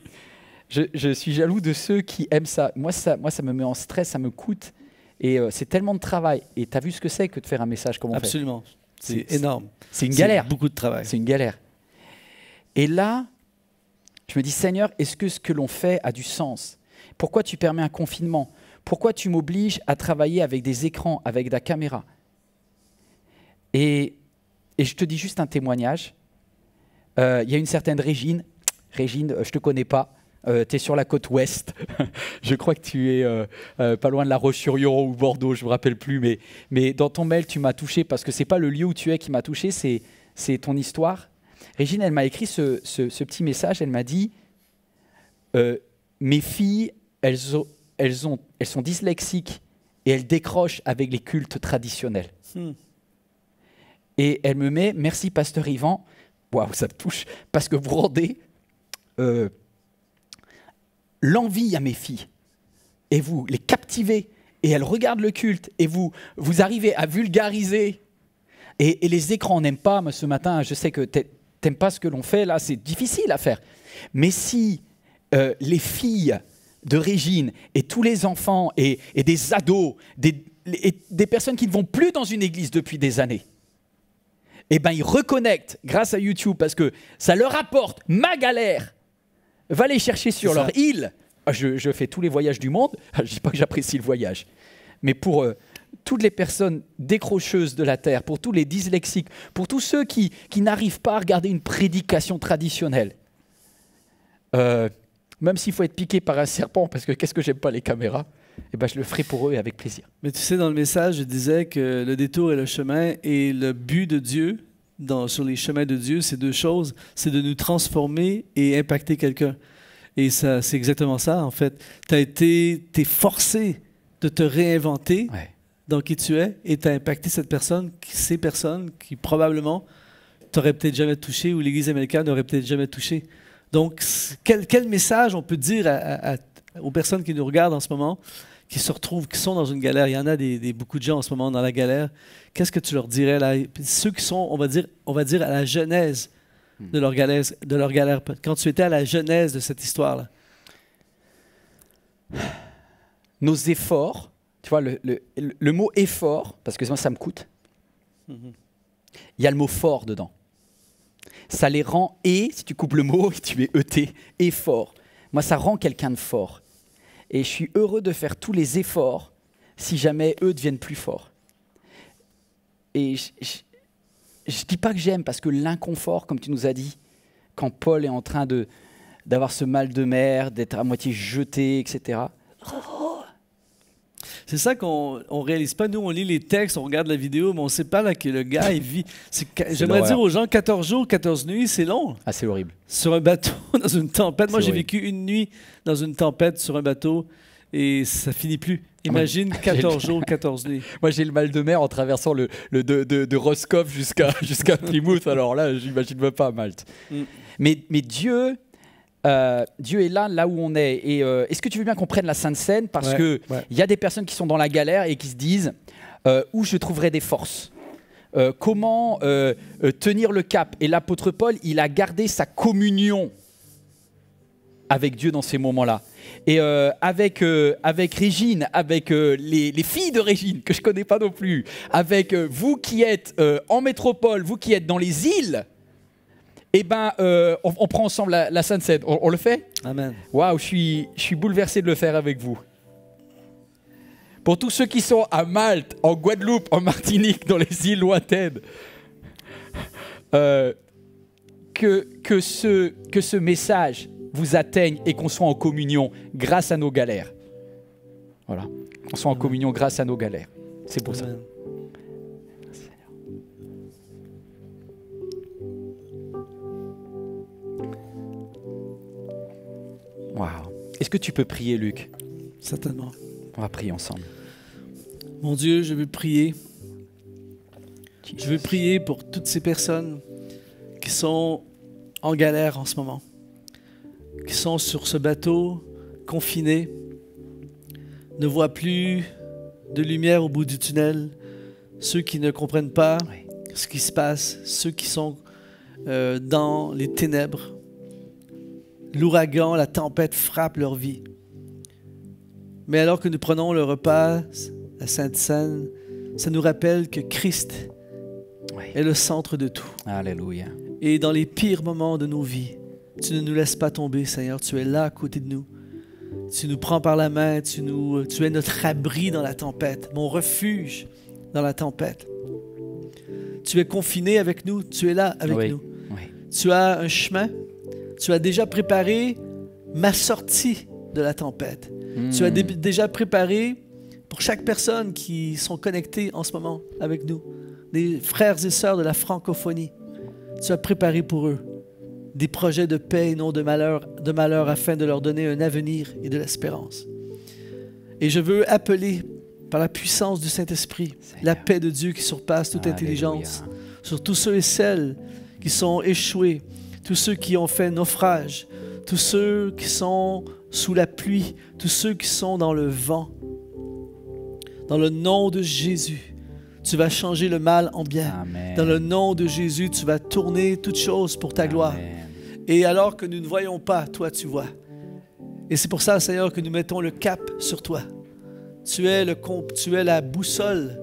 je suis jaloux de ceux qui aiment ça. Moi, ça me met en stress, ça me coûte. Et c'est tellement de travail. Et tu as vu ce que c'est que de faire un message comme on fait? Absolument. C'est énorme. C'est une galère. C'est beaucoup de travail. C'est une galère. Et là, je me dis, Seigneur, est-ce que ce que l'on fait a du sens? Pourquoi tu permets un confinement? Pourquoi tu m'obliges à travailler avec des écrans, avec la caméra? Et je te dis juste un témoignage. Il y a une certaine Régine. Régine, je ne te connais pas. Tu es sur la côte ouest. Je crois que tu es pas loin de La Roche-sur-Yon ou Bordeaux, je ne me rappelle plus. Mais dans ton mail, tu m'as touché parce que ce n'est pas le lieu où tu es qui m'a touché, c'est ton histoire. Régine, elle m'a écrit ce petit message. Elle m'a dit « Mes filles elles sont dyslexiques et elles décrochent avec les cultes traditionnels. Et elle me met « Merci, pasteur Yvan ». Waouh, ça me touche. Parce que vous rendez l'envie à mes filles. Et vous les captivez. Et elles regardent le culte. Et vous arrivez à vulgariser. Et les écrans, on n'aime pas. Moi, ce matin, je sais que t'aimes pas ce que l'on fait. Là, c'est difficile à faire. Mais si les filles de Régine et tous les enfants et des ados, des personnes qui ne vont plus dans une église depuis des années, eh ben, ils reconnectent grâce à YouTube parce que ça leur apporte ma galère. Va les chercher sur leur île. Je fais tous les voyages du monde. Je ne dis pas que j'apprécie le voyage. Mais pour toutes les personnes décrocheuses de la terre, pour tous les dyslexiques, pour tous ceux qui n'arrivent pas à regarder une prédication traditionnelle, même s'il faut être piqué par un serpent, parce que qu'est-ce que j'aime pas les caméras, eh ben, je le ferai pour eux et avec plaisir. Mais tu sais, dans le message, je disais que le détour et le chemin et le but de Dieu, sur les chemins de Dieu, c'est deux choses. C'est de nous transformer et impacter quelqu'un. Et ça, c'est exactement ça, en fait. T'es forcé de te réinventer dans qui tu es et tu as impacté ces personnes qui probablement t'auraient peut-être jamais touché ou l'Église américaine n'aurait peut-être jamais touché. Donc, quel message on peut dire aux personnes qui nous regardent en ce moment, qui se retrouvent, qui sont dans une galère? Il y en a beaucoup de gens en ce moment dans la galère. Qu'est-ce que tu leur dirais là? Ceux qui sont, on va dire à la genèse de leur galère, quand tu étais à la genèse de cette histoire-là. Nos efforts, tu vois, le mot effort, parce que moi ça me coûte, il y a le mot fort dedans. Ça les rend, et si tu coupes le mot, tu mets ET, effort. Moi, ça rend quelqu'un de fort. Et je suis heureux de faire tous les efforts si jamais eux deviennent plus forts. Et je ne dis pas que j'aime, parce que l'inconfort, comme tu nous as dit, quand Paul est en train d'avoir ce mal de mer, d'être à moitié jeté, etc. C'est ça qu'on ne réalise pas. Nous, on lit les textes, on regarde la vidéo, mais on ne sait pas là, que le gars, il vit. J'aimerais dire aux gens, 14 jours, 14 nuits, c'est long. Ah, c'est horrible. Sur un bateau, dans une tempête. Moi, j'ai vécu une nuit dans une tempête sur un bateau et ça finit plus. Imagine 14 jours, 14 nuits. Moi, j'ai le mal de mer en traversant de Roscoff jusqu'à Plymouth. Alors là, j'imagine même pas Malte. Mais Dieu est là où on est. Et est-ce que tu veux bien qu'on prenne la Sainte Seine? Parce qu'il y a des personnes qui sont dans la galère et qui se disent où je trouverai des forces. Comment tenir le cap? Et l'apôtre Paul, il a gardé sa communion avec Dieu dans ces moments-là. Et avec Régine, avec les filles de Régine, que je ne connais pas non plus, avec vous qui êtes en métropole, vous qui êtes dans les îles, eh ben, on prend ensemble la Sainte Seine. On le fait? Amen. Waouh, je suis bouleversé de le faire avec vous. Pour tous ceux qui sont à Malte, en Guadeloupe, en Martinique, dans les îles lointaines, que ce message vous atteigne et qu'on soit en communion grâce à nos galères. Voilà, qu'on soit en communion grâce à nos galères. C'est pour ça. Wow. Est-ce que tu peux prier, Luc? Certainement. On va prier ensemble. Mon Dieu, je veux prier. Je veux prier pour toutes ces personnes qui sont en galère en ce moment, qui sont sur ce bateau, confinés, ne voient plus de lumière au bout du tunnel, ceux qui ne comprennent pas ce qui se passe, ceux qui sont dans les ténèbres. L'ouragan, la tempête frappe leur vie. Mais alors que nous prenons le repas, la Sainte Seine, ça nous rappelle que Christ est le centre de tout. Alléluia. Et dans les pires moments de nos vies, tu ne nous laisses pas tomber, Seigneur. Tu es là à côté de nous. Tu nous prends par la main. Tu es notre abri dans la tempête, mon refuge dans la tempête. Tu es confiné avec nous. Tu es là avec nous. Oui. Tu as un chemin. Tu as déjà préparé ma sortie de la tempête. Tu as déjà préparé pour chaque personne qui sont connectées en ce moment avec nous, des frères et sœurs de la francophonie. Tu as préparé pour eux des projets de paix et non de malheur afin de leur donner un avenir et de l'espérance. Et je veux appeler par la puissance du Saint-Esprit, la paix de Dieu qui surpasse toute intelligence, sur tous ceux et celles qui sont échoués, tous ceux qui ont fait naufrage, tous ceux qui sont sous la pluie, tous ceux qui sont dans le vent. Dans le nom de Jésus, tu vas changer le mal en bien. Amen. Dans le nom de Jésus, tu vas tourner toutes choses pour ta gloire. Amen. Et alors que nous ne voyons pas, toi tu vois. Et c'est pour ça, Seigneur, que nous mettons le cap sur toi. Tu es la boussole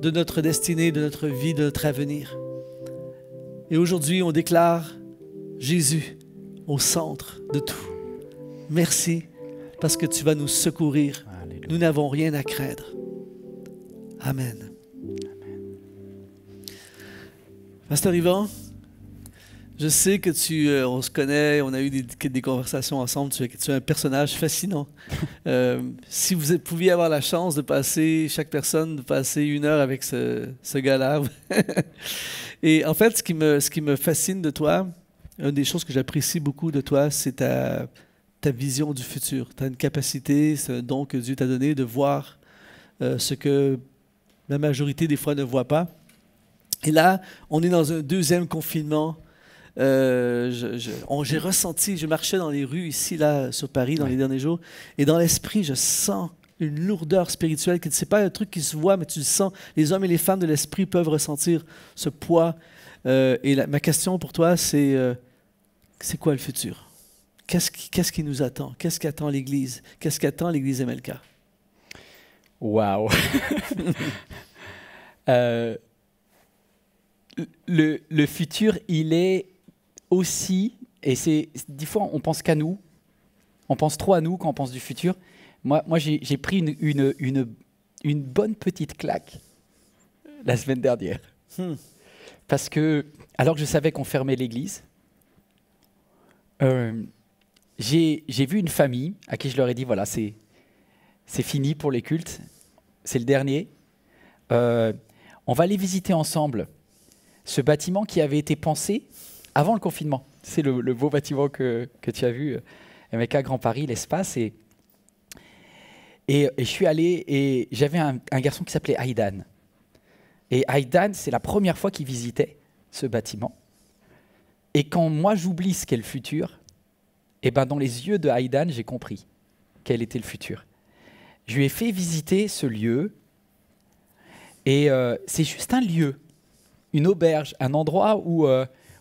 de notre destinée, de notre vie, de notre avenir. Et aujourd'hui, on déclare Jésus au centre de tout. Merci parce que tu vas nous secourir. Alléluia. Nous n'avons rien à craindre. Amen. Pasteur Yvan, je sais que on se connaît, on a eu des conversations ensemble, tu es un personnage fascinant. Si vous pouviez avoir la chance de passer, chaque personne, de passer 1 heure avec ce gars-là. Et en fait, ce qui me fascine de toi, une des choses que j'apprécie beaucoup de toi, c'est ta vision du futur. Tu as une capacité, c'est un don que Dieu t'a donné de voir ce que la majorité des fois ne voit pas. Et là, on est dans un 2e confinement. J'ai ressenti, je marchais dans les rues ici, là, sur Paris, dans les derniers jours, et dans l'esprit, je sens une lourdeur spirituelle, que ce n'est pas un truc qui se voit, mais tu le sens. Les hommes et les femmes de l'esprit peuvent ressentir ce poids. Et ma question pour toi, c'est quoi le futur? Qu'est-ce qui nous attend? Qu'est-ce qu'attend l'Église? Qu'est-ce qu'attend l'Église MLK? Waouh! Le futur, il est aussi, et c'est des fois on pense qu'à nous, on pense trop à nous quand on pense du futur. Moi j'ai pris une bonne petite claque la semaine dernière. Parce que, alors que je savais qu'on fermait l'église, j'ai vu une famille à qui je leur ai dit, voilà, c'est fini pour les cultes, c'est le dernier. On va aller visiter ensemble ce bâtiment qui avait été pensé avant le confinement. C'est le beau bâtiment que tu as vu, MLK Grand Paris, l'espace. Et je suis allé et j'avais un garçon qui s'appelait Aïdan. Et Aïdan, c'est la première fois qu'il visitait ce bâtiment. Et quand moi j'oublie ce qu'est le futur, et ben dans les yeux de Aïdan, j'ai compris quel était le futur. Je lui ai fait visiter ce lieu. Et c'est juste un lieu, une auberge, un endroit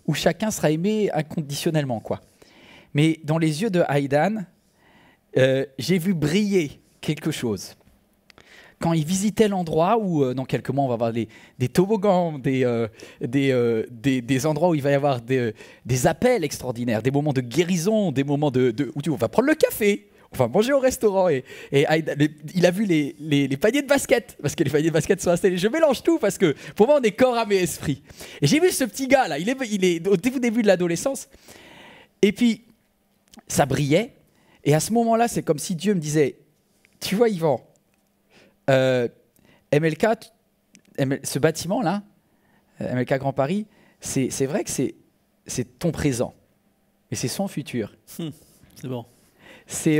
où chacun sera aimé inconditionnellement, quoi. Mais dans les yeux de Aïdan, j'ai vu briller quelque chose. Quand il visitait l'endroit où, dans quelques mois, on va avoir des toboggans, des endroits où il va y avoir des appels extraordinaires, des moments de guérison, des moments où on va prendre le café, on va manger au restaurant. Et il a vu les paniers de basket, parce que les paniers de basket sont installés. Je mélange tout, parce que pour moi, on est corps, âme et esprit. Et j'ai vu ce petit gars, là, il est au début de l'adolescence. Et puis, ça brillait. Et à ce moment-là, c'est comme si Dieu me disait, tu vois, Yvan, MLK, ce bâtiment-là, MLK Grand Paris, c'est vrai que c'est ton présent. Et c'est son futur. C'est bon. C'est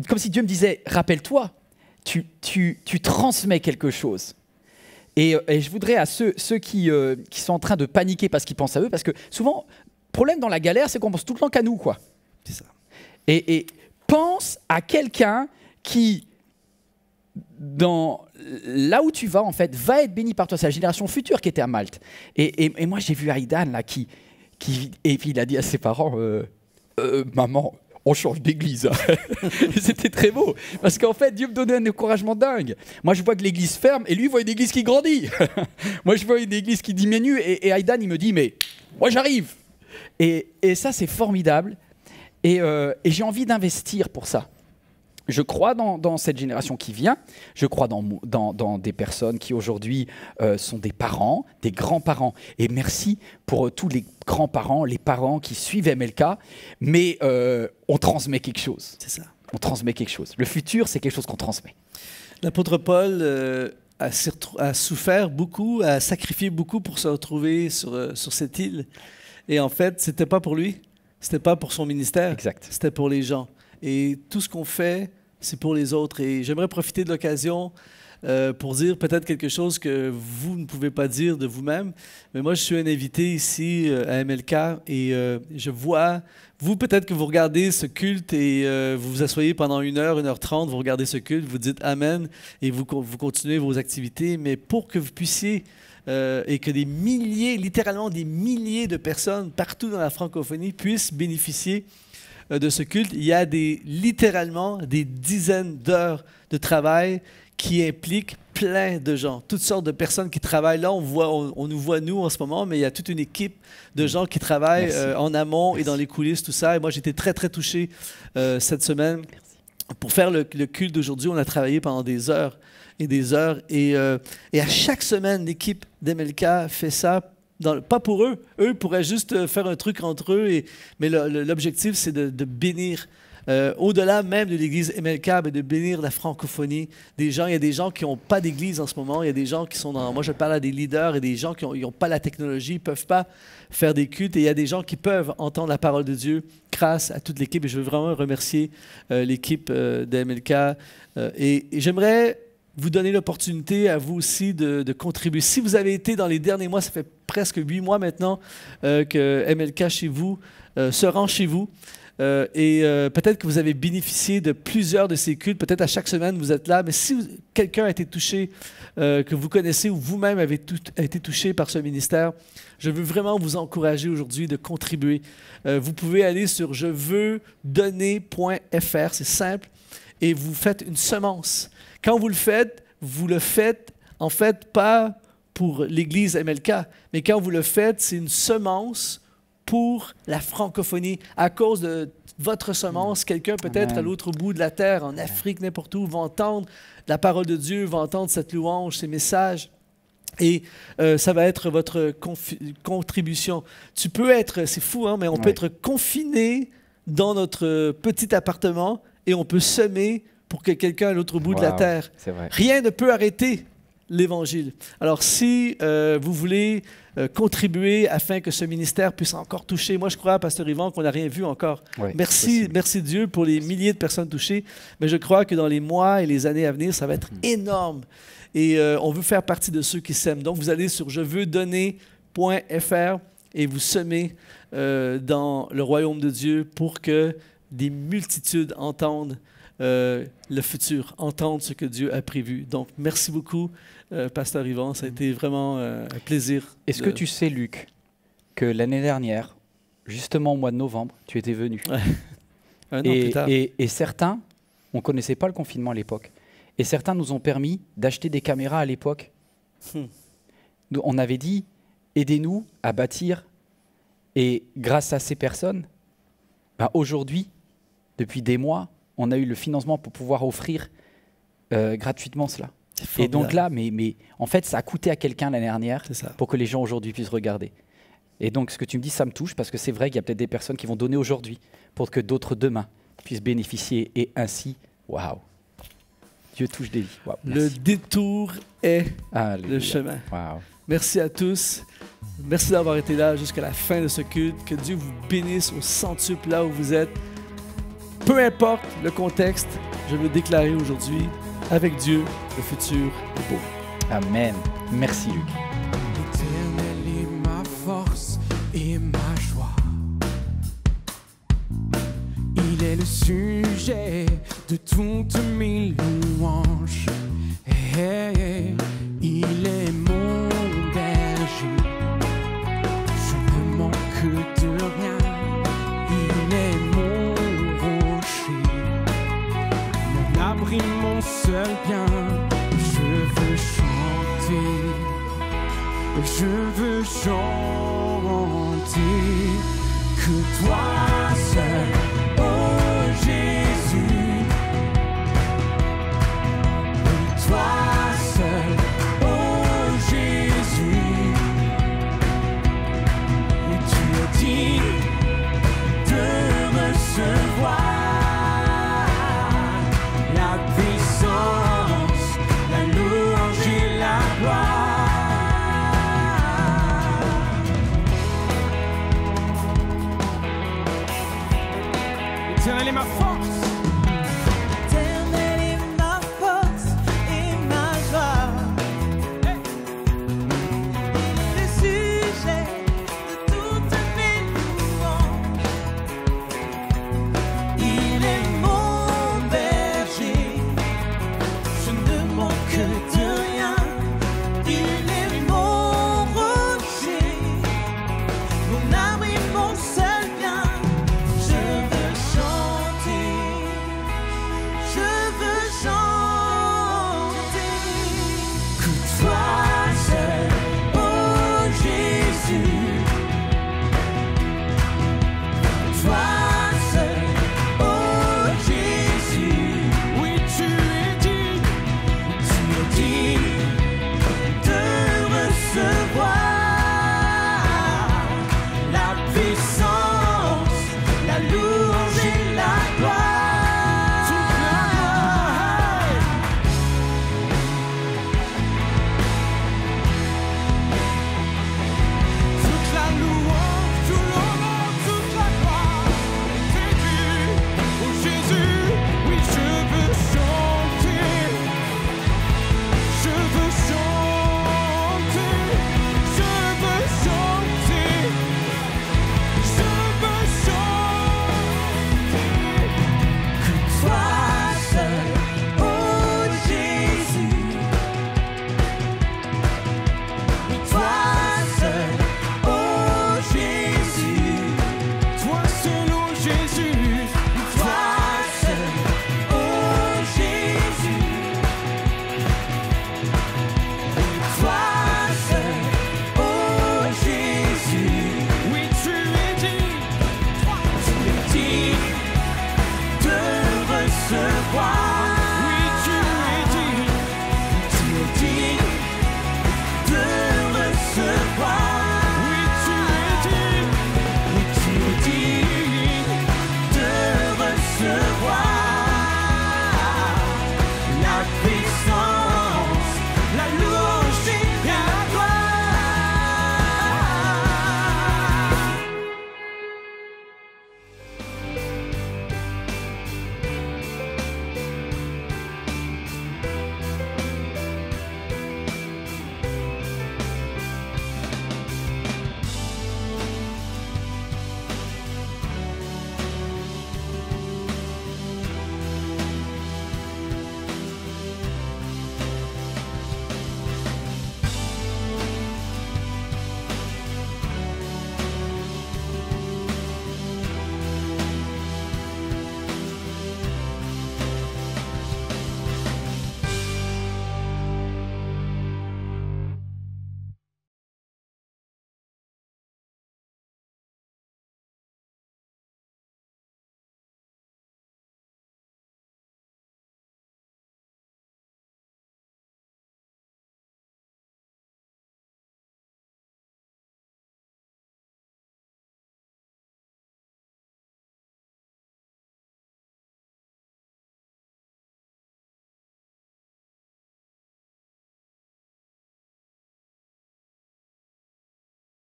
comme si Dieu me disait, rappelle-toi, tu transmets quelque chose. Et je voudrais à ceux qui sont en train de paniquer parce qu'ils pensent à eux, parce que souvent, le problème dans la galère, c'est qu'on pense tout le temps qu'à nous, quoi. C'est ça. Et pense à quelqu'un qui, là où tu vas, en fait, va être béni par toi. C'est la génération future qui était à Malte. Et moi, j'ai vu Aïdan, là, et puis il a dit à ses parents, maman, on change d'église. C'était très beau. Parce qu'en fait, Dieu me donnait un encouragement dingue. Moi, je vois que l'église ferme et lui, il voit une église qui grandit. Moi, je vois une église qui diminue et Aïdan, il me dit, mais moi, j'arrive. Et ça, c'est formidable. Et j'ai envie d'investir pour ça. Je crois dans cette génération qui vient. Je crois dans des personnes qui aujourd'hui sont des parents, des grands-parents. Et merci pour tous les grands-parents, les parents qui suivent MLK. Mais on transmet quelque chose. C'est ça. On transmet quelque chose. Le futur, c'est quelque chose qu'on transmet. L'apôtre Paul a souffert beaucoup, a sacrifié beaucoup pour se retrouver sur cette île. Et en fait, c'était pas pour lui. C'était pas pour son ministère. Exact. C'était pour les gens. Et tout ce qu'on fait c'est pour les autres. Et j'aimerais profiter de l'occasion pour dire peut-être quelque chose que vous ne pouvez pas dire de vous-même. Mais moi, je suis un invité ici à MLK et je vois, vous peut-être que vous regardez ce culte et vous vous asseyez pendant 1h, 1h30, vous regardez ce culte, vous dites Amen et vous continuez vos activités. Mais pour que vous puissiez et que des milliers, littéralement des milliers de personnes partout dans la francophonie puissent bénéficier de ce culte, il y a littéralement des dizaines d'heures de travail qui implique plein de gens, toutes sortes de personnes qui travaillent. Là, on nous voit, nous, en ce moment, mais il y a toute une équipe de gens qui travaillent en amont et dans les coulisses, tout ça. Et moi, j'étais très, très touché cette semaine. Pour faire le culte d'aujourd'hui, on a travaillé pendant des heures et des heures. Et à chaque semaine, l'équipe d'MLK fait ça. Pas pour eux. Eux pourraient juste faire un truc entre eux. Mais l'objectif, c'est de bénir au-delà même de l'église MLK, de bénir la francophonie. Il y a des gens qui n'ont pas d'église en ce moment. Il y a des gens qui sont dans... Moi, je parle à des leaders et des gens qui n'ont pas la technologie, ne peuvent pas faire des cultes. Et il y a des gens qui peuvent entendre la parole de Dieu grâce à toute l'équipe. Et je veux vraiment remercier l'équipe de MLK. Et j'aimerais vous donner l'opportunité à vous aussi de contribuer. Si vous avez été dans les derniers mois, ça fait presque 8 mois maintenant que MLK chez vous se rend chez vous. Peut-être que vous avez bénéficié de plusieurs de ces cultes. Peut-être à chaque semaine, vous êtes là. Mais si quelqu'un a été touché, que vous connaissez ou vous-même avez été touché par ce ministère, je veux vraiment vous encourager aujourd'hui de contribuer. Vous pouvez aller sur jeveusdonner.fr, c'est simple, et vous faites une semence. Quand vous le faites en fait pas pour l'Église MLK, mais quand vous le faites, c'est une semence pour la francophonie. À cause de votre semence, quelqu'un peut-être à l'autre bout de la terre, en Afrique, n'importe où, va entendre la parole de Dieu, va entendre cette louange, ces messages. Et ça va être votre contribution. Tu peux être, c'est fou, hein, mais on peut être confiné dans notre petit appartement et on peut semer pour que quelqu'un à l'autre bout de la terre. Rien ne peut arrêter l'Évangile. Alors, si vous voulez contribuer afin que ce ministère puisse encore toucher, moi je crois, Pasteur Yvan, qu'on n'a rien vu encore. Merci Dieu pour les milliers de personnes touchées, mais je crois que dans les mois et les années à venir, ça va être énorme. Et on veut faire partie de ceux qui sèment. Donc, vous allez sur jeveusdonner.fr et vous semez dans le royaume de Dieu pour que des multitudes entendent le futur, entendre ce que Dieu a prévu. Donc, merci beaucoup, Pasteur Yvan. Ça a été vraiment un plaisir. Est-ce que tu sais, Luc, que l'année dernière, justement au mois de novembre, tu étais venu. Un an plus tard. Et certains, on ne connaissait pas le confinement à l'époque, et certains nous ont permis d'acheter des caméras à l'époque. On avait dit, aidez-nous à bâtir. Et grâce à ces personnes, aujourd'hui, depuis des mois, on a eu le financement pour pouvoir offrir gratuitement cela. Et donc là, mais en fait, ça a coûté à quelqu'un l'année dernière pour que les gens aujourd'hui puissent regarder. Et donc, ce que tu me dis, ça me touche parce que c'est vrai qu'il y a peut-être des personnes qui vont donner aujourd'hui pour que d'autres demain puissent bénéficier. Et ainsi, waouh, Dieu touche des vies. Wow, le détour est le chemin. Wow. Merci à tous. Merci d'avoir été là jusqu'à la fin de ce culte. Que Dieu vous bénisse au centuple là où vous êtes. Peu importe le contexte, je veux déclarer aujourd'hui, avec Dieu, le futur est beau. Amen. Merci, Luc. L'Éternel est ma force et ma joie. Il est le sujet de toutes mes louanges. Il est mon berger. Je ne manque de rien. Il est mon rocher, mon abri, mon seul bien. Je veux chanter, que toi seul